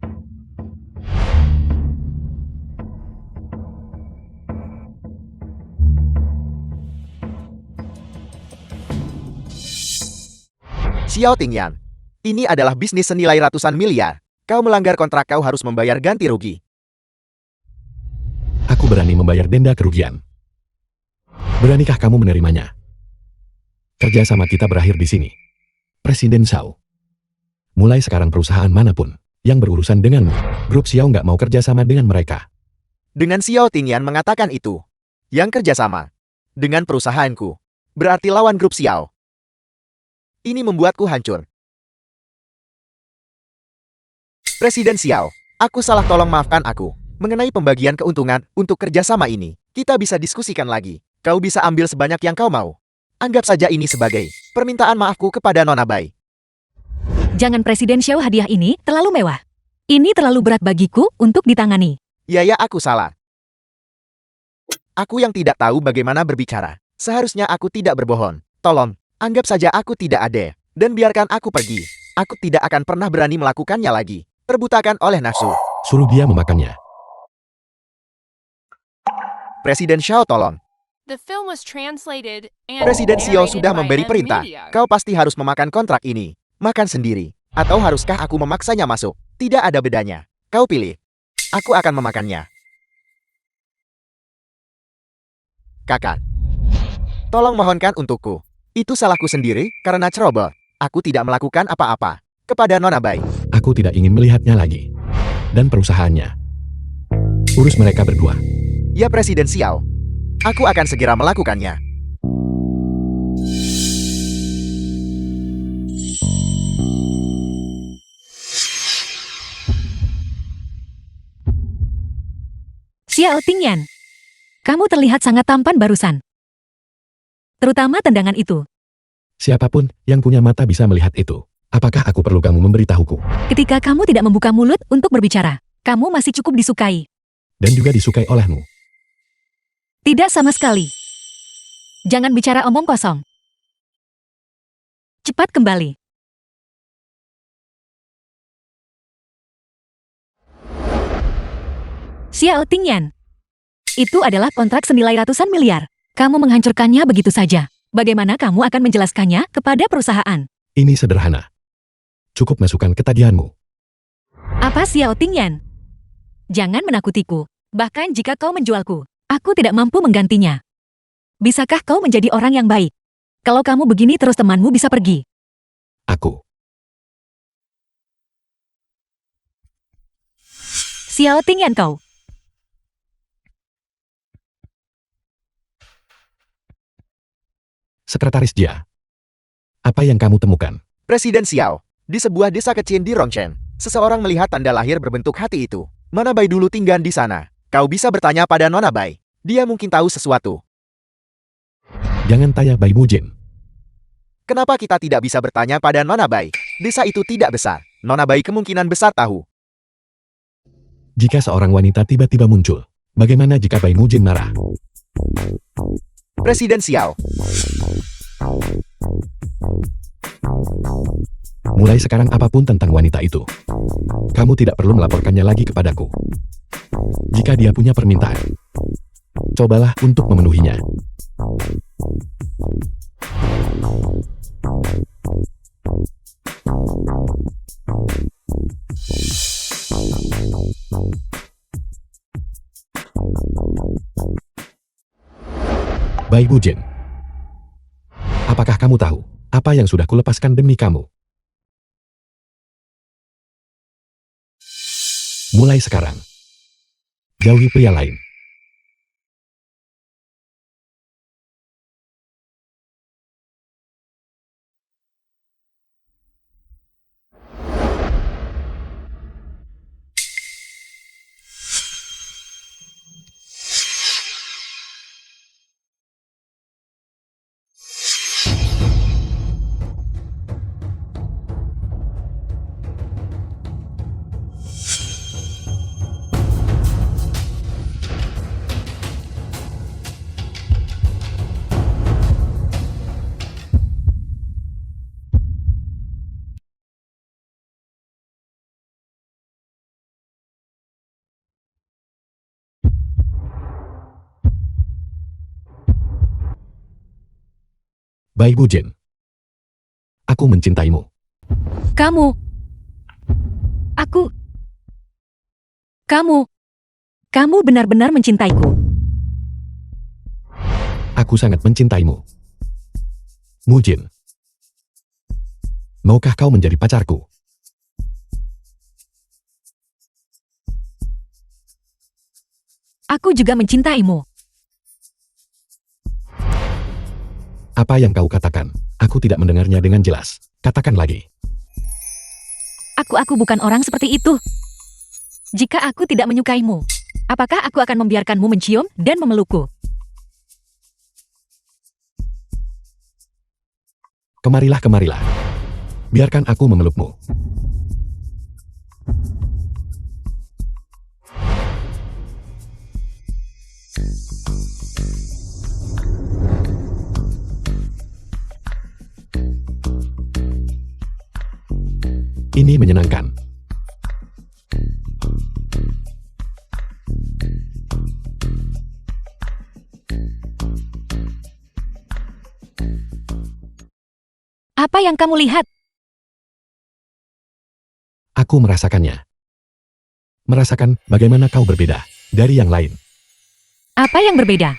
Xiao Tingyan. Ini adalah bisnis senilai ratusan miliar. Kau melanggar kontrak, kau harus membayar ganti rugi. Aku berani membayar denda kerugian. Beranikah kamu menerimanya? Kerja sama kita berakhir di sini. Presiden Xiao. Mulai sekarang perusahaan manapun yang berurusan denganmu, grup Xiao nggak mau kerja sama dengan mereka. Dengan Xiao Tingyan mengatakan itu, yang kerjasama dengan perusahaanku, berarti lawan grup Xiao. Ini membuatku hancur. Presiden Xiao, aku salah, tolong maafkan aku. Mengenai pembagian keuntungan untuk kerjasama ini, kita bisa diskusikan lagi. Kau bisa ambil sebanyak yang kau mau. Anggap saja ini sebagai permintaan maafku kepada Nona Bai. Jangan Presiden Xiao, hadiah ini terlalu mewah. Ini terlalu berat bagiku untuk ditangani. Ya, aku salah. Aku yang tidak tahu bagaimana berbicara. Seharusnya aku tidak berbohong. Tolong, anggap saja aku tidak ada. Dan biarkan aku pergi. Aku tidak akan pernah berani melakukannya lagi. Terbutakan oleh nafsu. Suruh dia memakannya. Presiden Xiao, tolong. The film was translated and Presiden Xiao narrated sudah by memberi M perintah. Media. Kau pasti harus memakan kontrak ini. Makan sendiri. Atau haruskah aku memaksanya masuk? Tidak ada bedanya. Kau pilih. Aku akan memakannya. Kakak. Tolong mohonkan untukku. Itu salahku sendiri karena ceroboh. Aku tidak melakukan apa-apa. Kepada Nona Bai. Aku tidak ingin melihatnya lagi. Dan perusahaannya. Urus mereka berdua. Ya, Presiden Xiao. Aku akan segera melakukannya. Xiao Tingyan. Kamu terlihat sangat tampan barusan. Terutama tendangan itu. Siapapun yang punya mata bisa melihat itu. Apakah aku perlu kamu memberitahuku? Ketika kamu tidak membuka mulut untuk berbicara, kamu masih cukup disukai. Dan juga disukai olehmu. Tidak sama sekali. Jangan bicara omong kosong. Cepat kembali. Xiao Tingyan. Itu adalah kontrak senilai ratusan miliar. Kamu menghancurkannya begitu saja. Bagaimana kamu akan menjelaskannya kepada perusahaan? Ini sederhana. Cukup masukkan ketagihanmu. Apa Xiao Tingyan? Jangan menakutiku. Bahkan jika kau menjualku, aku tidak mampu menggantinya. Bisakah kau menjadi orang yang baik? Kalau kamu begini terus, temanmu bisa pergi. Aku. Xiao Tingyan kau. Sekretaris Jia. Apa yang kamu temukan? Presiden Xiao. Di sebuah desa kecil di Rongchen, seseorang melihat tanda lahir berbentuk hati itu. Nona Bai dulu tinggal di sana. Kau bisa bertanya pada Nona Bai. Dia mungkin tahu sesuatu. Jangan tanya Bai Mujin. Kenapa kita tidak bisa bertanya pada Nona Bai? Desa itu tidak besar. Nona Bai kemungkinan besar tahu. Jika seorang wanita tiba-tiba muncul, bagaimana jika Bai Mujin marah? Presiden Xiao. Mulai sekarang apapun tentang wanita itu, kamu tidak perlu melaporkannya lagi kepadaku. Jika dia punya permintaan, cobalah untuk memenuhinya. Bai Bujin, apakah kamu tahu apa yang sudah kulepaskan demi kamu? Mulai sekarang, jauhi pria lain. Bai Bujin, aku mencintaimu. Kamu. Aku. Kamu. Kamu benar-benar mencintaiku. Aku sangat mencintaimu. Mujin, maukah kau menjadi pacarku? Aku juga mencintaimu. Apa yang kau katakan? Aku tidak mendengarnya dengan jelas. Katakan lagi. Aku bukan orang seperti itu. Jika aku tidak menyukaimu, apakah aku akan membiarkanmu mencium dan memelukku? Kemarilah, kemarilah. Biarkan aku memelukmu. Ini menyenangkan. Apa yang kamu lihat? Aku merasakannya. Merasakan bagaimana kau berbeda dari yang lain. Apa yang berbeda?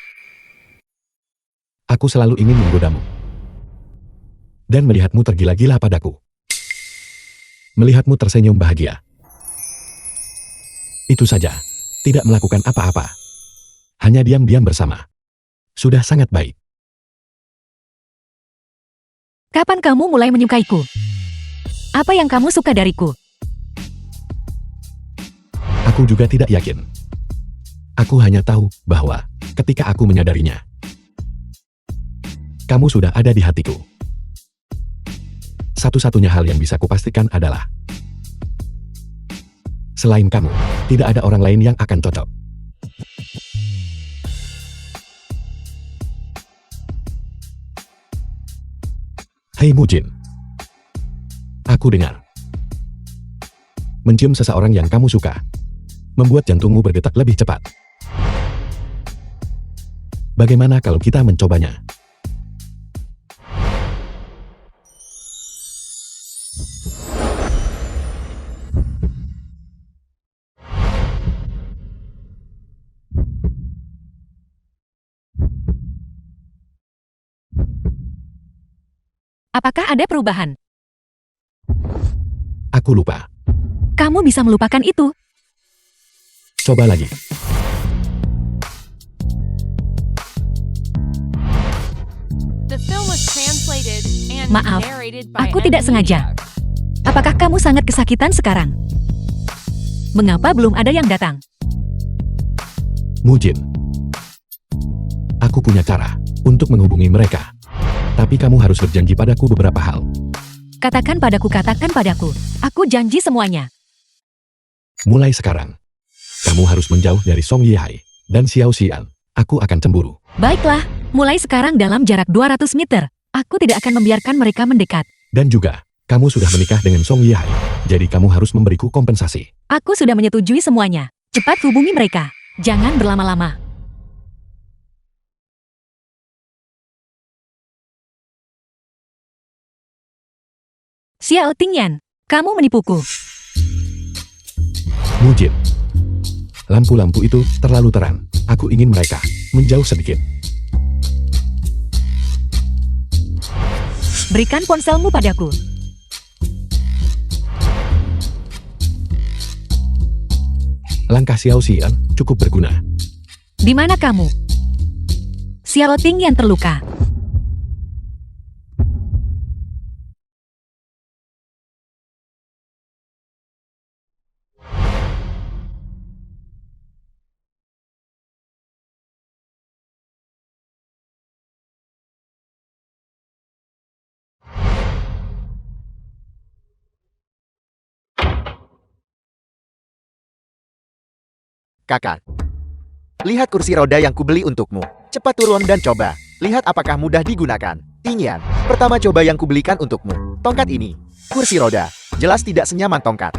Aku selalu ingin menggodamu. Dan melihatmu tergila-gila padaku. Melihatmu tersenyum bahagia. Itu saja. Tidak melakukan apa-apa. Hanya diam-diam bersama. Sudah sangat baik. Kapan kamu mulai menyukaiku? Apa yang kamu suka dariku? Aku juga tidak yakin. Aku hanya tahu bahwa ketika aku menyadarinya, kamu sudah ada di hatiku. Satu-satunya hal yang bisa kupastikan adalah selain kamu, tidak ada orang lain yang akan cocok. Hei Mujin, aku dengar. Mencium seseorang yang kamu suka membuat jantungmu berdetak lebih cepat. Bagaimana kalau kita mencobanya? Apakah ada perubahan? Aku lupa. Kamu bisa melupakan itu. Coba lagi. The film was translated and Maaf, narrated by aku tidak sengaja. Apakah kamu sangat kesakitan sekarang? Mengapa belum ada yang datang? Mujin, aku punya cara untuk menghubungi mereka. Tapi kamu harus berjanji padaku beberapa hal. Katakan padaku. Aku janji semuanya. Mulai sekarang, kamu harus menjauh dari Song Yihai dan Xiao Xian. Aku akan cemburu. Baiklah, mulai sekarang dalam jarak 200 meter. Aku tidak akan membiarkan mereka mendekat. Dan juga, kamu sudah menikah dengan Song Yihai. Jadi kamu harus memberiku kompensasi. Aku sudah menyetujui semuanya. Cepat hubungi mereka. Jangan berlama-lama. Xiao Tingyan, kamu menipuku. Mujin. Lampu-lampu itu terlalu terang. Aku ingin mereka menjauh sedikit. Berikan ponselmu padaku. Langkah Xiao Xian cukup berguna. Di mana kamu? Xiao Tingyan terluka. Kakak. Lihat kursi roda yang kubeli untukmu. Cepat turun dan coba. Lihat apakah mudah digunakan. Tingyan, pertama coba yang kubelikan untukmu. Tongkat ini. Kursi roda. Jelas tidak senyaman tongkat.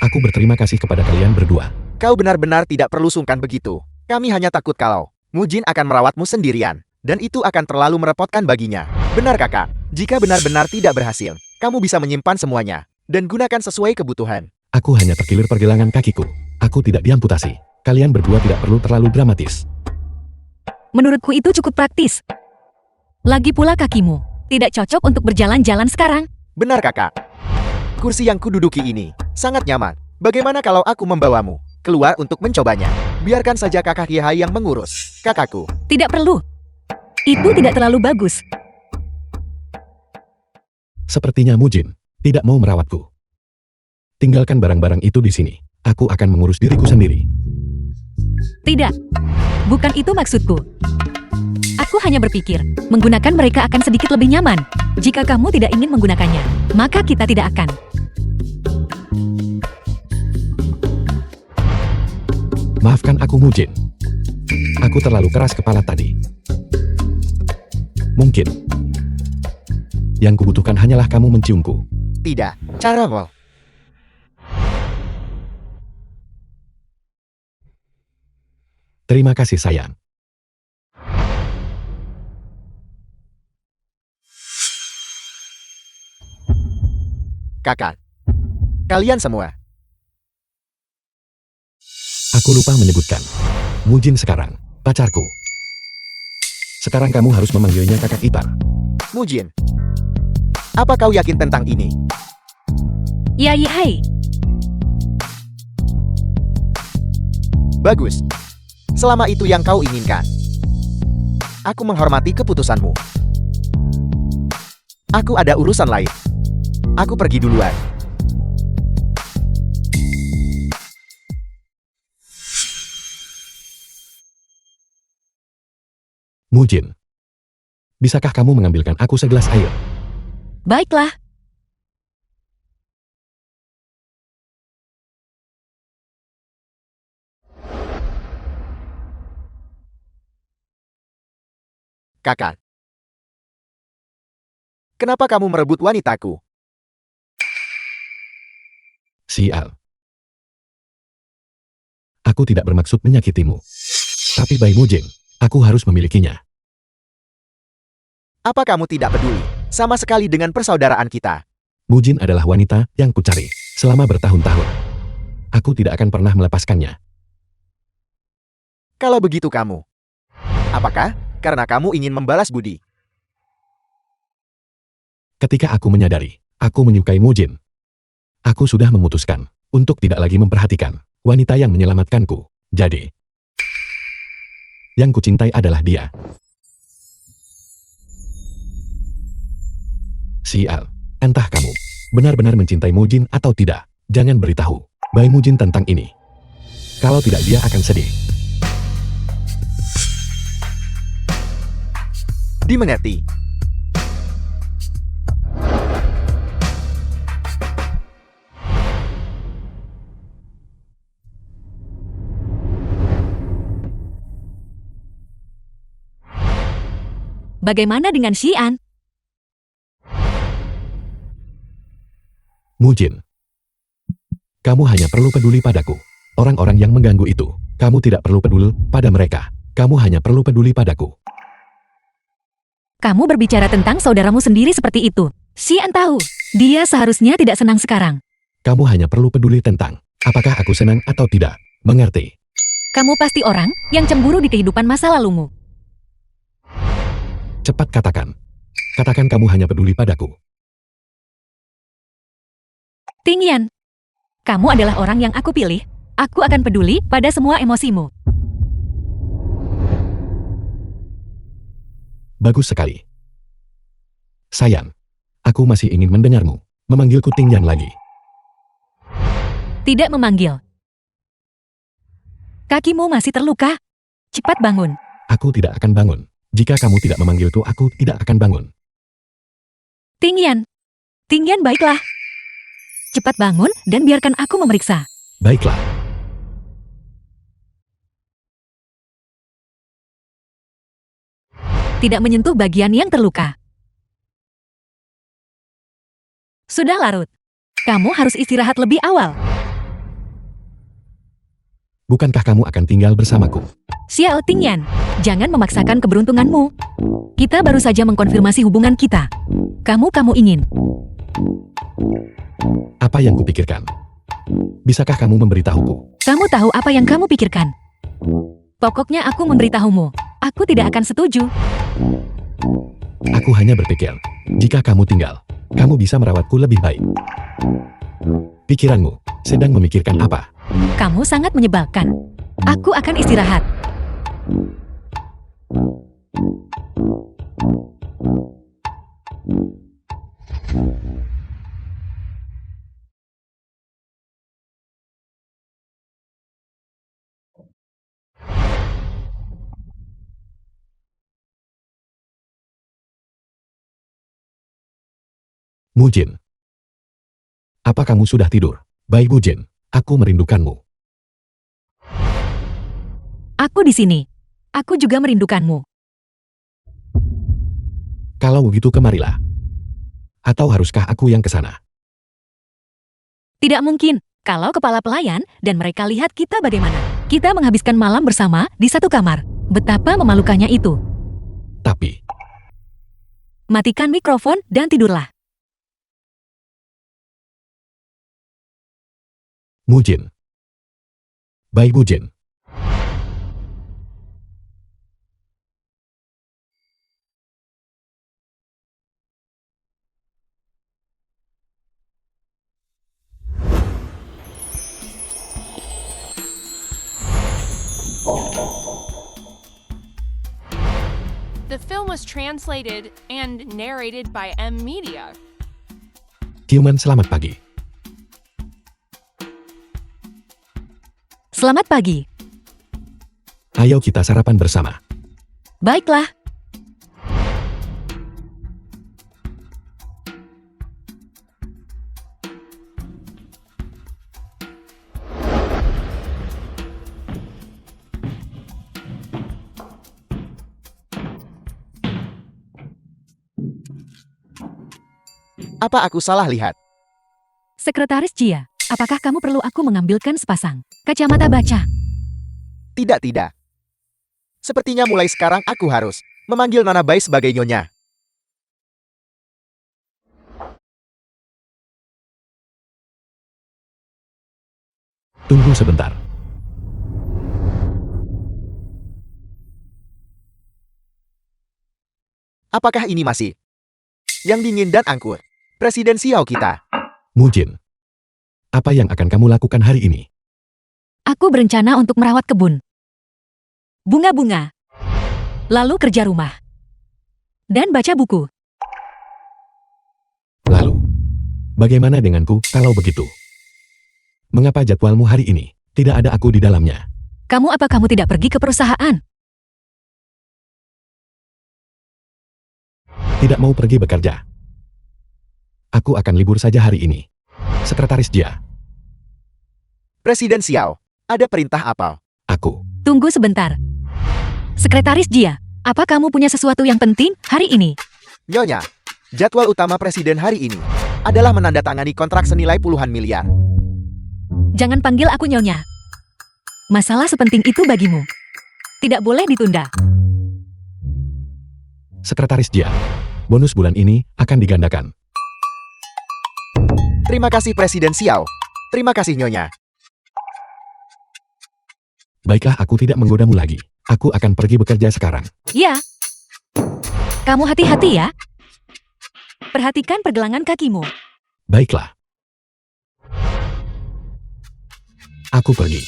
Aku berterima kasih kepada kalian berdua. Kau benar-benar tidak perlu sungkan begitu. Kami hanya takut kalau Mujin akan merawatmu sendirian. Dan itu akan terlalu merepotkan baginya. Benar kakak. Jika benar-benar tidak berhasil, kamu bisa menyimpan semuanya. Dan gunakan sesuai kebutuhan. Aku hanya terkilir pergelangan kakiku. Aku tidak diamputasi. Kalian berdua tidak perlu terlalu dramatis. Menurutku itu cukup praktis. Lagi pula kakimu tidak cocok untuk berjalan-jalan sekarang. Benar kakak. Kursi yang kududuki ini sangat nyaman. Bagaimana kalau aku membawamu keluar untuk mencobanya? Biarkan saja kakak Yehai yang mengurus. Kakakku. Tidak perlu. Itu tidak terlalu bagus. Sepertinya Mujin tidak mau merawatku. Tinggalkan barang-barang itu di sini. Aku akan mengurus diriku sendiri. Tidak. Bukan itu maksudku. Aku hanya berpikir, menggunakan mereka akan sedikit lebih nyaman. Jika kamu tidak ingin menggunakannya, maka kita tidak akan. Maafkan aku Mujin. Aku terlalu keras kepala tadi. Mungkin. Yang kubutuhkan hanyalah kamu menciumku. Tidak. Cara ngol. Terima kasih sayang. Kakak. Kalian semua. Aku lupa menyebutkan. Mujin sekarang, pacarku. Sekarang kamu harus memanggilnya kakak ipar. Mujin. Apa kau yakin tentang ini? Ya, Yehai. Bagus. Selama itu yang kau inginkan. Aku menghormati keputusanmu. Aku ada urusan lain. Aku pergi duluan. Mujin. Bisakah kamu mengambilkan aku segelas air? Baiklah. Kakak. Kenapa kamu merebut wanitaku? Sial. Aku tidak bermaksud menyakitimu. Tapi Bai Mujin, aku harus memilikinya. Apa kamu tidak peduli sama sekali dengan persaudaraan kita? Mujin adalah wanita yang kucari selama bertahun-tahun. Aku tidak akan pernah melepaskannya. Kalau begitu kamu. Apakah karena kamu ingin membalas budi? Ketika aku menyadari, aku menyukai Mujin. Aku sudah memutuskan untuk tidak lagi memperhatikan wanita yang menyelamatkanku. Jadi, yang kucintai adalah dia. Sial, entah kamu benar-benar mencintai Mujin atau tidak, jangan beritahu Bai Mujin tentang ini. Kalau tidak dia akan sedih. Dimengerti. Bagaimana dengan Xian? Mujin. Kamu hanya perlu peduli padaku. Orang-orang yang mengganggu itu, kamu tidak perlu peduli pada mereka. Kamu hanya perlu peduli padaku. Kamu berbicara tentang saudaramu sendiri seperti itu. Xian tahu, dia seharusnya tidak senang sekarang. Kamu hanya perlu peduli tentang apakah aku senang atau tidak. Mengerti? Kamu pasti orang yang cemburu di kehidupan masa lalumu. Cepat katakan. Katakan kamu hanya peduli padaku. Tingyan, kamu adalah orang yang aku pilih. Aku akan peduli pada semua emosimu. Bagus sekali. Sayang, aku masih ingin mendengarmu. Memanggilku Tingyan lagi. Tidak memanggil. Kakimu masih terluka. Cepat bangun. Aku tidak akan bangun. Jika kamu tidak memanggilku, aku tidak akan bangun. Tingyan. Tingyan, baiklah. Cepat bangun dan biarkan aku memeriksa. Baiklah. Tidak menyentuh bagian yang terluka. Sudah larut. Kamu harus istirahat lebih awal. Bukankah kamu akan tinggal bersamaku? Xiao Tingyan, jangan memaksakan keberuntunganmu. Kita baru saja mengkonfirmasi hubungan kita. Kamu ingin. Apa yang kupikirkan? Bisakah kamu memberitahuku? Kamu tahu apa yang kamu pikirkan. Pokoknya aku memberitahumu. Aku tidak akan setuju. Aku hanya berpikir, jika kamu tinggal, kamu bisa merawatku lebih baik. Pikiranmu sedang memikirkan apa? Kamu sangat menyebalkan. Aku akan istirahat. Mujin. Apa kamu sudah tidur? Baik Mujin, aku merindukanmu. Aku di sini. Aku juga merindukanmu. Kalau begitu kemarilah. Atau haruskah aku yang ke sana? Tidak mungkin. Kalau kepala pelayan dan mereka lihat kita bagaimana. Kita menghabiskan malam bersama di satu kamar. Betapa memalukannya itu. Tapi, Matikan mikrofon dan tidurlah. Mujin. Baik Mujin. The film was translated and narrated by M Media. Ciuman selamat pagi. Selamat pagi. Ayo kita sarapan bersama. Baiklah. Apa aku salah lihat? Sekretaris Jia, apakah kamu perlu aku mengambilkan sepasang kacamata baca? Tidak. Sepertinya mulai sekarang aku harus memanggil Nona Bai sebagai nyonya. Tunggu sebentar. Apakah ini masih yang dingin dan angkur? Presiden Xiao kita. Mujin. Apa yang akan kamu lakukan hari ini? Aku berencana untuk merawat kebun. Bunga-bunga. Lalu kerja rumah. Dan baca buku. Lalu, bagaimana denganku kalau begitu? Mengapa jadwalmu hari ini tidak ada aku di dalamnya? Apa kamu tidak pergi ke perusahaan? Tidak mau pergi bekerja. Aku akan libur saja hari ini. Sekretaris Jia. Presiden Xiao, ada perintah apa? Aku. Tunggu sebentar. Sekretaris Jia, apa kamu punya sesuatu yang penting hari ini? Nyonya, jadwal utama presiden hari ini adalah menandatangani kontrak senilai puluhan miliar. Jangan panggil aku Nyonya. Masalah sepenting itu bagimu. Tidak boleh ditunda. Sekretaris Jia, bonus bulan ini akan digandakan. Terima kasih Presiden Xiao. Terima kasih Nyonya. Baiklah, aku tidak menggodamu lagi. Aku akan pergi bekerja sekarang. Ya. Kamu hati-hati ya. Perhatikan pergelangan kakimu. Baiklah. Aku pergi.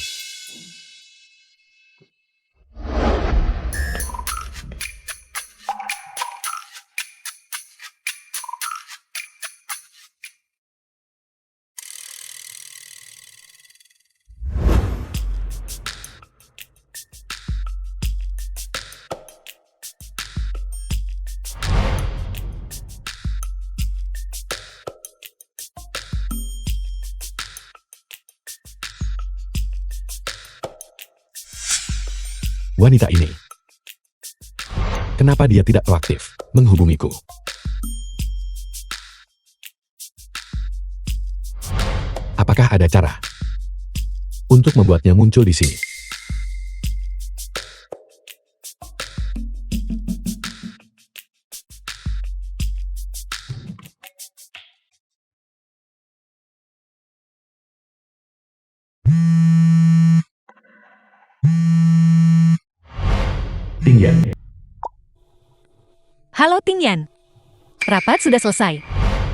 Wanita ini. Kenapa dia tidak proaktif menghubungiku? Apakah ada cara untuk membuatnya muncul di sini? Tingyan. Halo Tingyan. Rapat sudah selesai.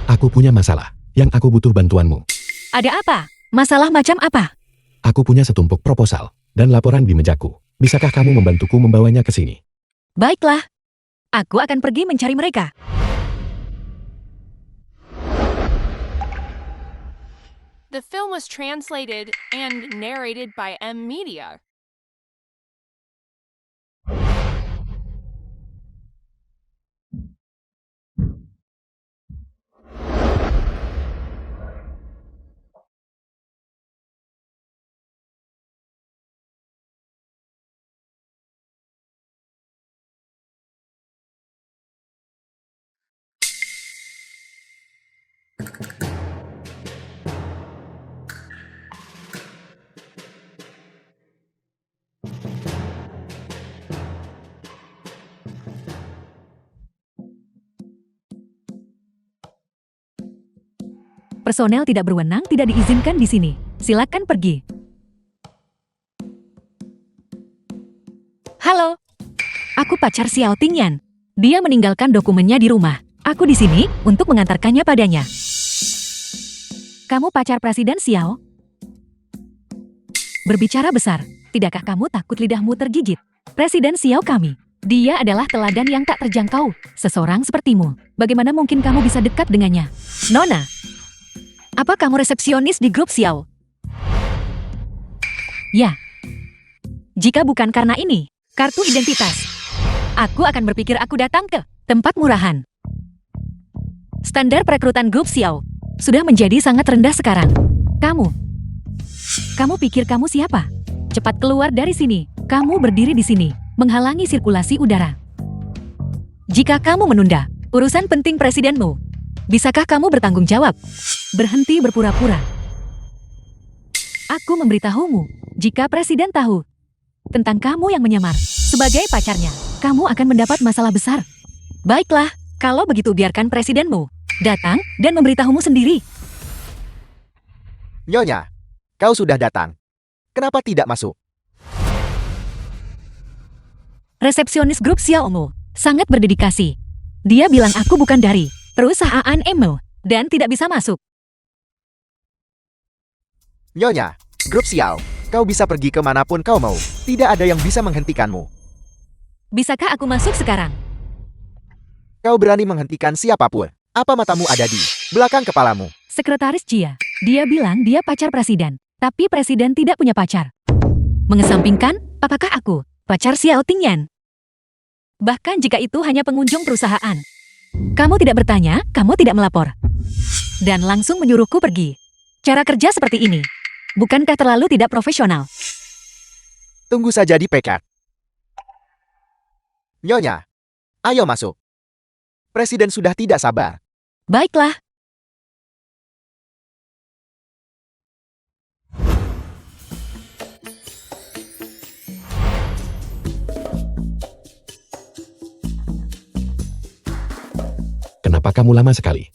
Aku punya masalah yang aku butuh bantuanmu. Ada apa? Masalah macam apa? Aku punya setumpuk proposal dan laporan di mejaku. Bisakah kamu membantuku membawanya ke sini? Baiklah. Aku akan pergi mencari mereka. The film was translated and narrated by M Media. Personel tidak berwenang tidak diizinkan di sini. Silakan pergi. Halo. Aku pacar Xiao Tingyan. Dia meninggalkan dokumennya di rumah. Aku di sini untuk mengantarkannya padanya. Kamu pacar Presiden Xiao? Berbicara besar, tidakkah kamu takut lidahmu tergigit? Presiden Xiao kami. Dia adalah teladan yang tak terjangkau. Seseorang sepertimu. Bagaimana mungkin kamu bisa dekat dengannya? Nona. Apa kamu resepsionis di grup Xiao? Ya. Jika bukan karena ini, kartu identitas, aku akan berpikir aku datang ke tempat murahan. Standar perekrutan grup Xiao sudah menjadi sangat rendah sekarang. Kamu pikir kamu siapa? Cepat keluar dari sini. Kamu berdiri di sini, menghalangi sirkulasi udara. Jika kamu menunda urusan penting presidenmu, bisakah kamu bertanggung jawab? Berhenti berpura-pura. Aku memberitahumu, jika presiden tahu tentang kamu yang menyamar sebagai pacarnya, kamu akan mendapat masalah besar. Baiklah, kalau begitu biarkan presidenmu datang dan memberitahumu sendiri. Nyonya, kau sudah datang. Kenapa tidak masuk? Resepsionis grup Xiaomu sangat berdedikasi. Dia bilang aku bukan dari perusahaan Emo dan tidak bisa masuk. Nyonya, grup Xiao, kau bisa pergi kemanapun kau mau. Tidak ada yang bisa menghentikanmu. Bisakah aku masuk sekarang? Kau berani menghentikan siapapun. Apa matamu ada di belakang kepalamu? Sekretaris Jia, dia bilang dia pacar presiden, tapi presiden tidak punya pacar. Mengesampingkan, apakah aku pacar Xiao Tingyan? Bahkan jika itu hanya pengunjung perusahaan. Kamu tidak bertanya, kamu tidak melapor. Dan langsung menyuruhku pergi. Cara kerja seperti ini, bukankah terlalu tidak profesional? Tunggu saja di pekat. Nyonya, ayo masuk. Presiden sudah tidak sabar. Baiklah. Kenapa kamu lama sekali?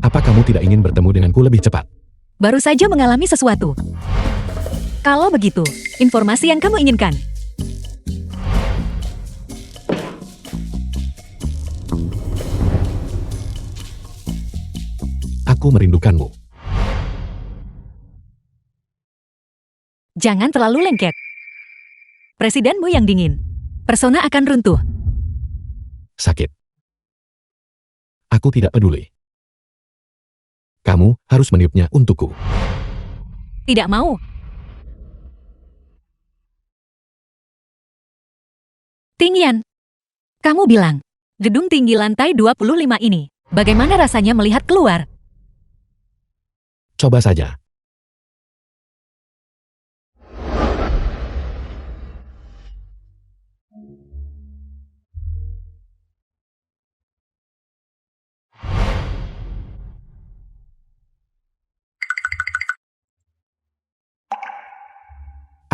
Apa kamu tidak ingin bertemu denganku lebih cepat? Baru saja mengalami sesuatu. Kalau begitu, informasi yang kamu inginkan. Aku merindukanmu. Jangan terlalu lengket. Presidenmu yang dingin. Persona akan runtuh. Sakit. Aku tidak peduli. Kamu harus meniupnya untukku. Tidak mau. Tingyan. Kamu bilang, gedung tinggi lantai 25 ini, bagaimana rasanya melihat keluar? Coba saja.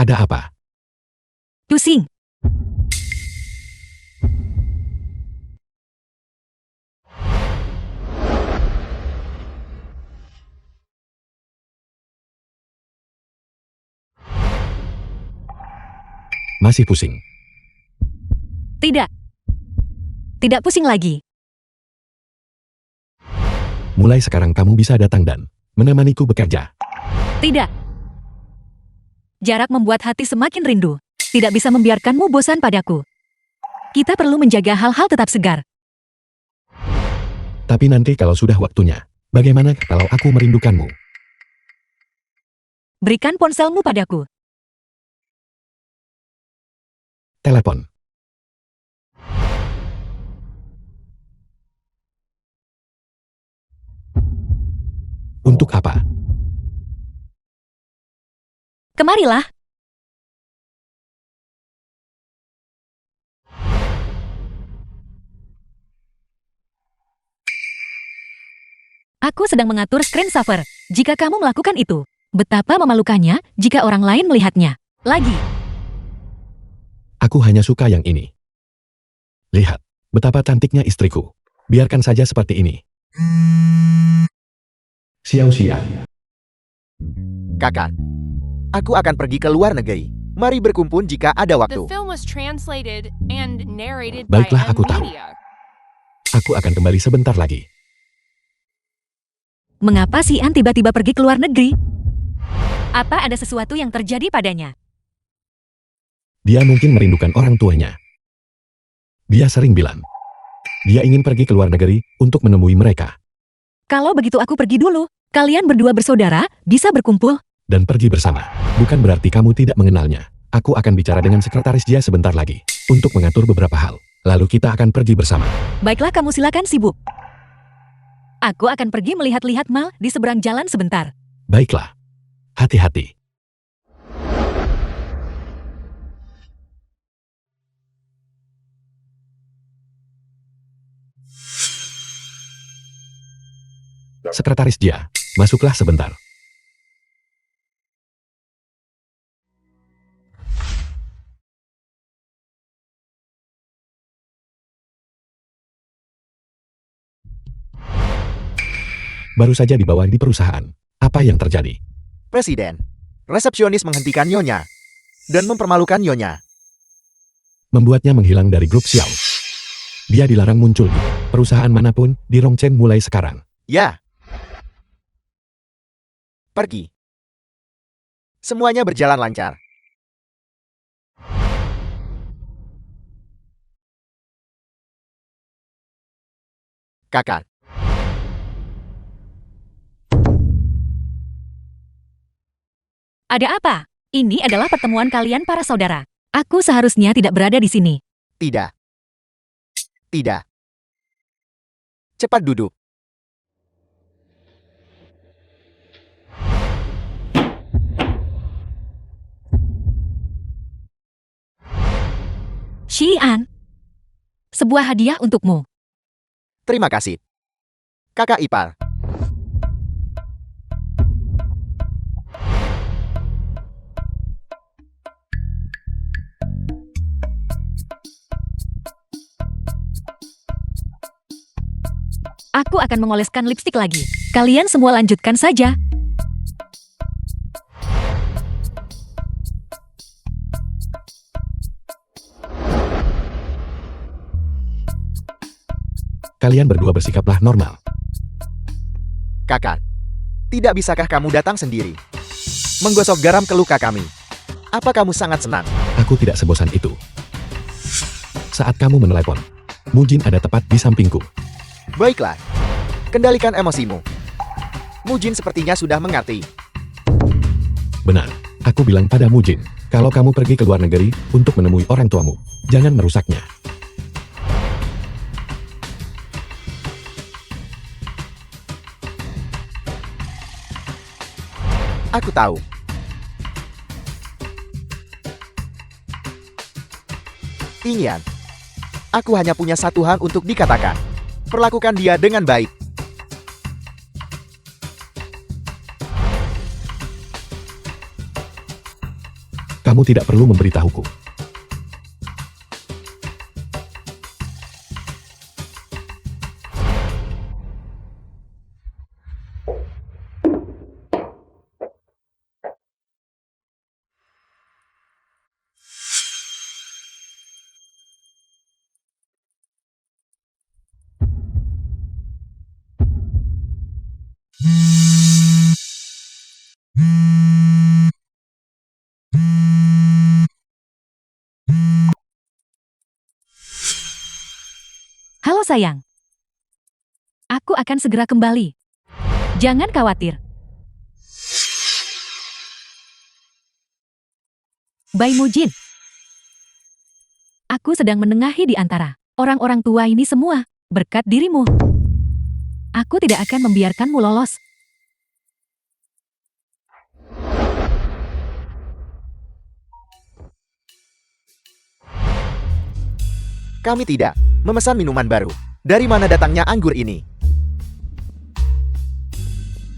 Ada apa? Pusing. Masih pusing. Tidak. Tidak pusing lagi. Mulai sekarang kamu bisa datang dan menemaniku bekerja. Tidak. Jarak membuat hati semakin rindu. Tidak bisa membiarkanmu bosan padaku. Kita perlu menjaga hal-hal tetap segar. Tapi nanti kalau sudah waktunya, bagaimana kalau aku merindukanmu? Berikan ponselmu padaku. Telepon. Untuk apa? Kemarilah. Aku sedang mengatur screensaver. Jika kamu melakukan itu, betapa memalukannya jika orang lain melihatnya. Lagi. Aku hanya suka yang ini. Lihat, betapa cantiknya istriku. Biarkan saja seperti ini. Xiao-Xia. Kakak, aku akan pergi ke luar negeri. Mari berkumpul jika ada The waktu. film was translated and narrated by Baiklah, aku tahu. M-Media. Aku akan kembali sebentar lagi. Mengapa si An tiba-tiba pergi ke luar negeri? Apa ada sesuatu yang terjadi padanya? Dia mungkin merindukan orang tuanya. Dia sering bilang, dia ingin pergi ke luar negeri untuk menemui mereka Kalau begitu aku pergi dulu. Kalian berdua bersaudara, bisa berkumpul. dan pergi bersama. Bukan berarti kamu tidak mengenalnya. Aku akan bicara dengan sekretaris dia sebentar lagi untuk mengatur beberapa hal. Lalu kita akan pergi bersama. Baiklah, kamu silakan sibuk. Aku akan pergi melihat-lihat Mal di seberang jalan sebentar. Baiklah. Hati-hati. Sekretaris dia, masuklah sebentar. Baru saja dibawa di perusahaan. Apa yang terjadi? Presiden, resepsionis menghentikan Nyonya dan mempermalukan Nyonya. Membuatnya menghilang dari grup Xiao. Dia dilarang muncul di perusahaan manapun di Rongchen mulai sekarang. Ya. Pergi. Semuanya berjalan lancar. Kakak, Ada apa? Ini adalah pertemuan kalian para saudara. Aku seharusnya tidak berada di sini. tidak. Tidak. Cepat duduk. Xian. Sebuah hadiah untukmu. Terima kasih. Kakak ipar. Aku akan mengoleskan lipstik lagi. Kalian semua lanjutkan saja. Kalian berdua bersikaplah normal. Kakak, tidak bisakah kamu datang sendiri? Menggosok garam ke luka kami. Apa kamu sangat senang? Aku tidak sebosan itu. Saat kamu menelepon, Mujin ada tepat di sampingku. Baiklah, kendalikan emosimu. Mujin sepertinya sudah mengerti. Benar, aku bilang pada Mujin, kalau kamu pergi ke luar negeri untuk menemui orang tuamu, jangan merusaknya. Aku tahu. Ingin. Aku hanya punya satu hal untuk dikatakan. Perlakukan dia dengan baik. Kamu tidak perlu memberitahuku. Halo sayang. Aku akan segera kembali. Jangan khawatir. Bye Mujin. Aku sedang menengahi di antara orang-orang tua ini semua, berkat dirimu. Aku tidak akan membiarkanmu lolos. Kami tidak memesan minuman baru. Dari mana datangnya anggur ini?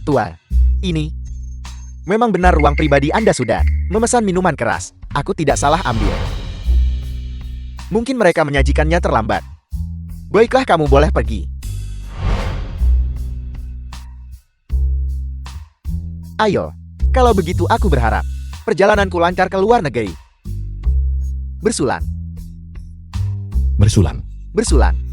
Tuan, ini memang benar ruang pribadi Anda sudah memesan minuman keras. Aku tidak salah ambil. Mungkin mereka menyajikannya terlambat. Baiklah, kamu boleh pergi. Ayo, kalau begitu aku berharap perjalananku lancar ke luar negeri. Bersulan. Bersulan. Bersulan.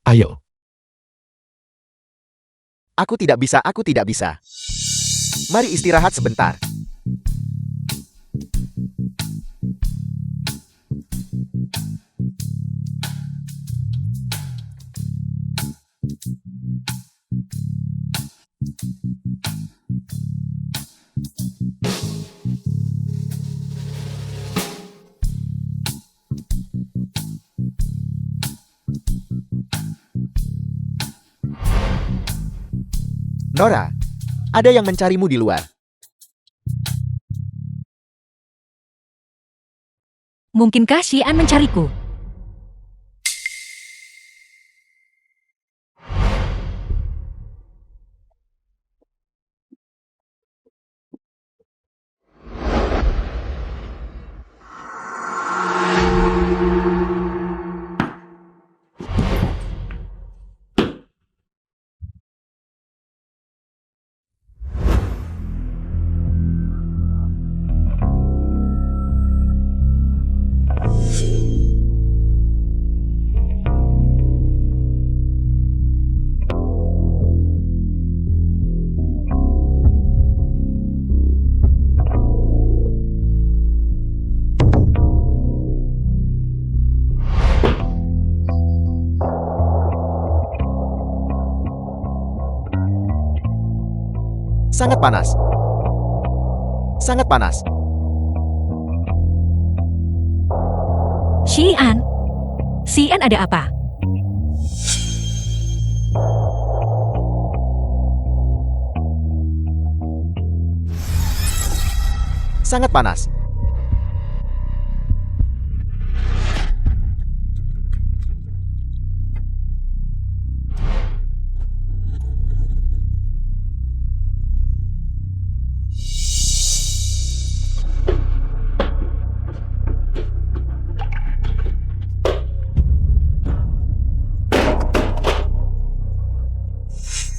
Ayo. Aku tidak bisa, aku tidak bisa. Mari istirahat sebentar. Nora, ada yang mencarimu di luar. Mungkinkah Xian mencariku? Sangat panas. Sangat panas. Xian. Xian ada apa? Sangat panas.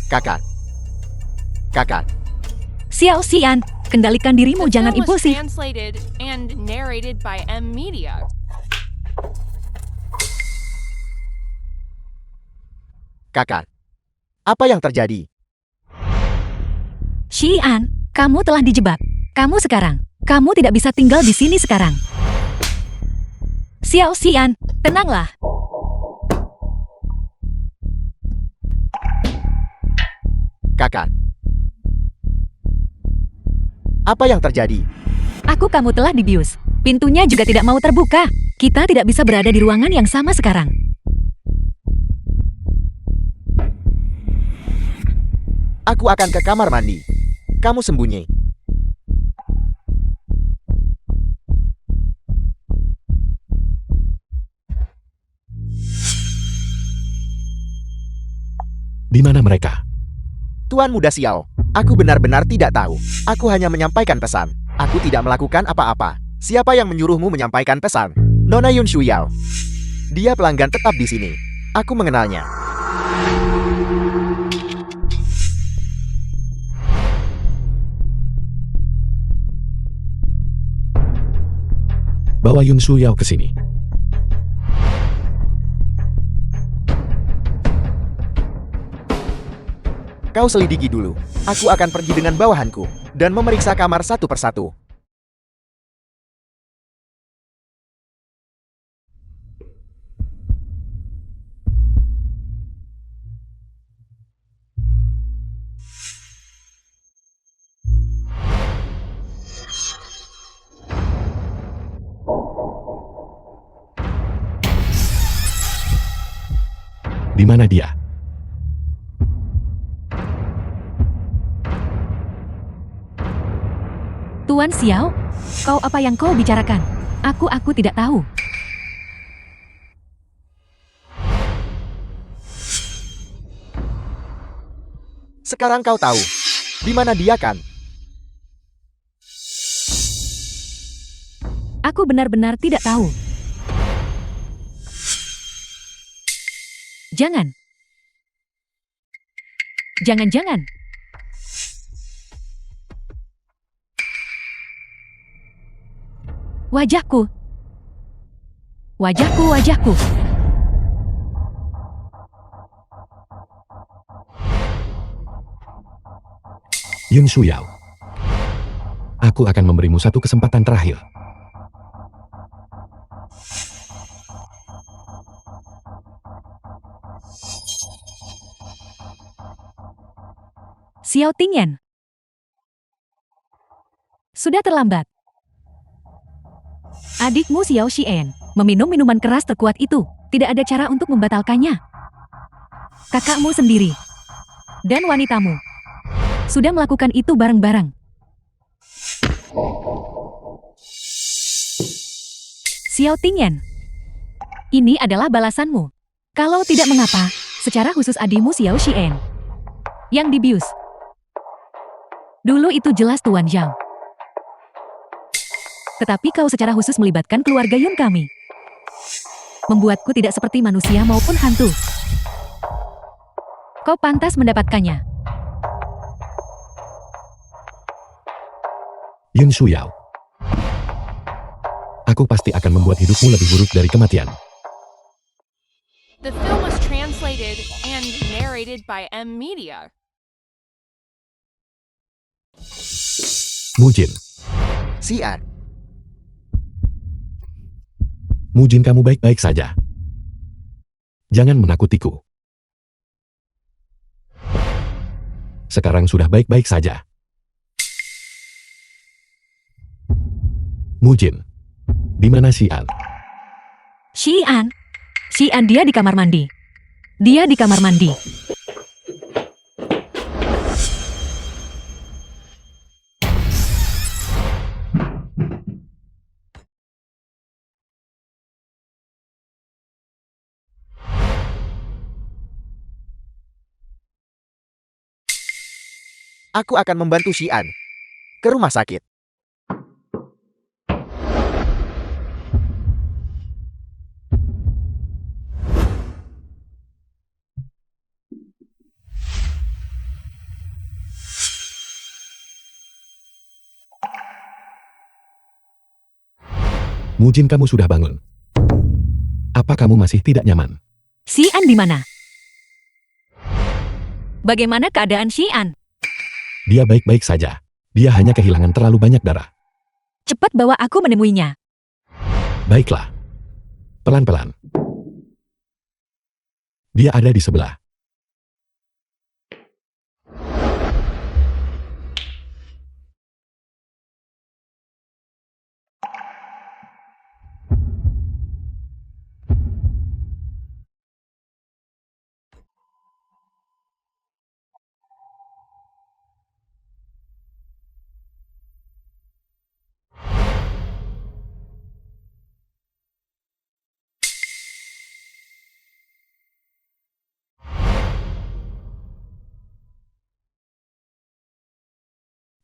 Kakak. Kakak. Xiao Xian, kendalikan dirimu, The jangan film was impulsif. translated and narrated by M Media. Kakak. Apa yang terjadi? Xian, kamu telah dijebak. Kamu tidak bisa tinggal di sini sekarang. Xiao Xian, tenanglah. Kakak. Apa yang terjadi? Kamu telah dibius. Pintunya juga tidak mau terbuka. Kita tidak bisa berada di ruangan yang sama sekarang. Aku akan ke kamar mandi. Kamu sembunyi. Di mana mereka? Tuan Muda Xiao, aku benar-benar tidak tahu. Aku hanya menyampaikan pesan. Aku tidak melakukan apa-apa. Siapa yang menyuruhmu menyampaikan pesan? Nona Yun Shuyao. Dia pelanggan tetap di sini. Aku mengenalnya. Bawa Yun Shuyao ke sini. Kau selidiki dulu. Aku akan pergi dengan bawahanku dan memeriksa kamar satu persatu. Di mana dia? Tuan Xiao, apa yang kau bicarakan? Aku tidak tahu. Sekarang kau tahu. Di mana dia kan? Aku benar-benar tidak tahu. Jangan. Jangan-jangan. Wajahku. Wajahku. Yun Shuyao. Aku akan memberimu satu kesempatan terakhir. Xiao Tingyan. Sudah terlambat. Adikmu Xiao Xian meminum minuman keras terkuat itu. Tidak ada cara untuk membatalkannya. Kakakmu sendiri dan wanitamu sudah melakukan itu bareng-bareng. Xiao Tingyan, ini adalah balasanmu. Kalau tidak mengapa, secara khusus adikmu Xiao Xian yang dibius. Dulu itu jelas Tuan Zhang. Tetapi kau secara khusus melibatkan keluarga Yun kami. Membuatku tidak seperti manusia maupun hantu. Kau pantas mendapatkannya. Yun Shuyao. Aku pasti akan membuat hidupmu lebih buruk dari kematian. The film was translated and narrated by M Media. Mujin. Xian. Mujin, kamu baik-baik saja. Jangan menakutiku. Sekarang sudah baik-baik saja. Mujin. Di mana Xian? Xian. Xian dia di kamar mandi. Dia di kamar mandi. Aku akan membantu Xian ke rumah sakit. Mujin, kamu sudah bangun. Apa kamu masih tidak nyaman? Xian di mana? Bagaimana keadaan Xian? Dia baik-baik saja. Dia hanya kehilangan terlalu banyak darah. Cepat bawa aku menemuinya. Baiklah. Pelan-pelan. Dia ada di sebelah.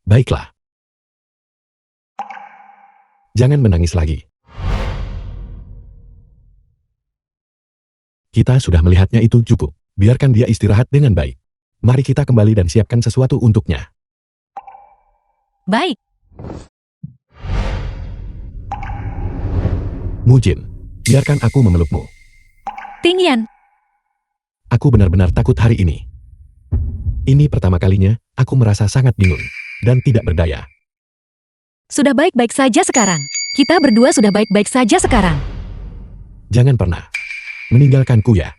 Baiklah. Jangan menangis lagi. Kita sudah melihatnya, itu cukup. Biarkan dia istirahat dengan baik. Mari kita kembali dan siapkan sesuatu untuknya. Baik. Mujin, biarkan aku memelukmu. Tingyan. Aku benar-benar takut hari ini. Ini pertama kalinya, aku merasa sangat bingung dan tidak berdaya. Sudah baik-baik saja sekarang. Kita berdua sudah baik-baik saja sekarang. Jangan pernah meninggalkanku ya.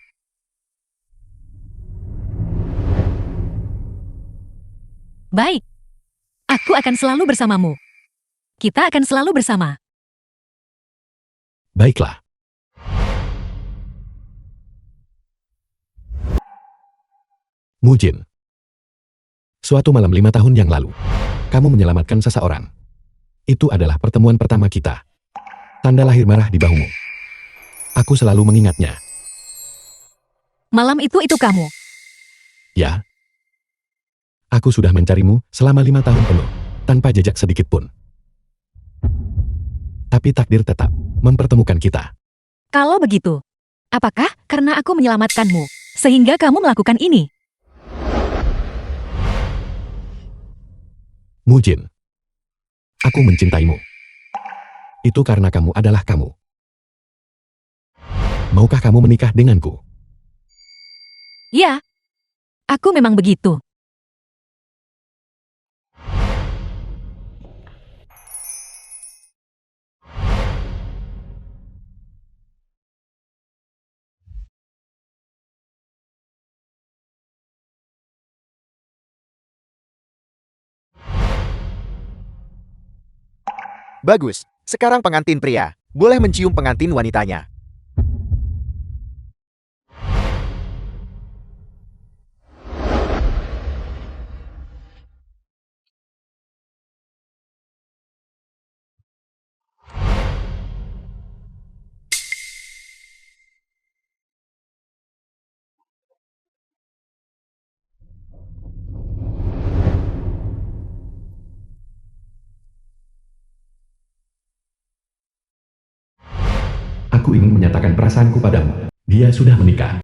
Baik. Aku akan selalu bersamamu. Kita akan selalu bersama. Baiklah. Mujin. Suatu malam 5 tahun yang lalu, kamu menyelamatkan seseorang. Itu adalah pertemuan pertama kita. Tanda lahir merah di bahumu. Aku selalu mengingatnya. Malam itu kamu. Ya. Aku sudah mencarimu selama 5 tahun penuh, tanpa jejak sedikit pun. Tapi takdir tetap mempertemukan kita. Kalau begitu, apakah karena aku menyelamatkanmu, sehingga kamu melakukan ini? Mujin. Aku mencintaimu. Itu karena kamu adalah kamu. Maukah kamu menikah denganku? Ya. Aku memang begitu. Bagus, sekarang pengantin pria boleh mencium pengantin wanitanya. Aku ingin menyatakan perasaanku padamu. Dia sudah menikah.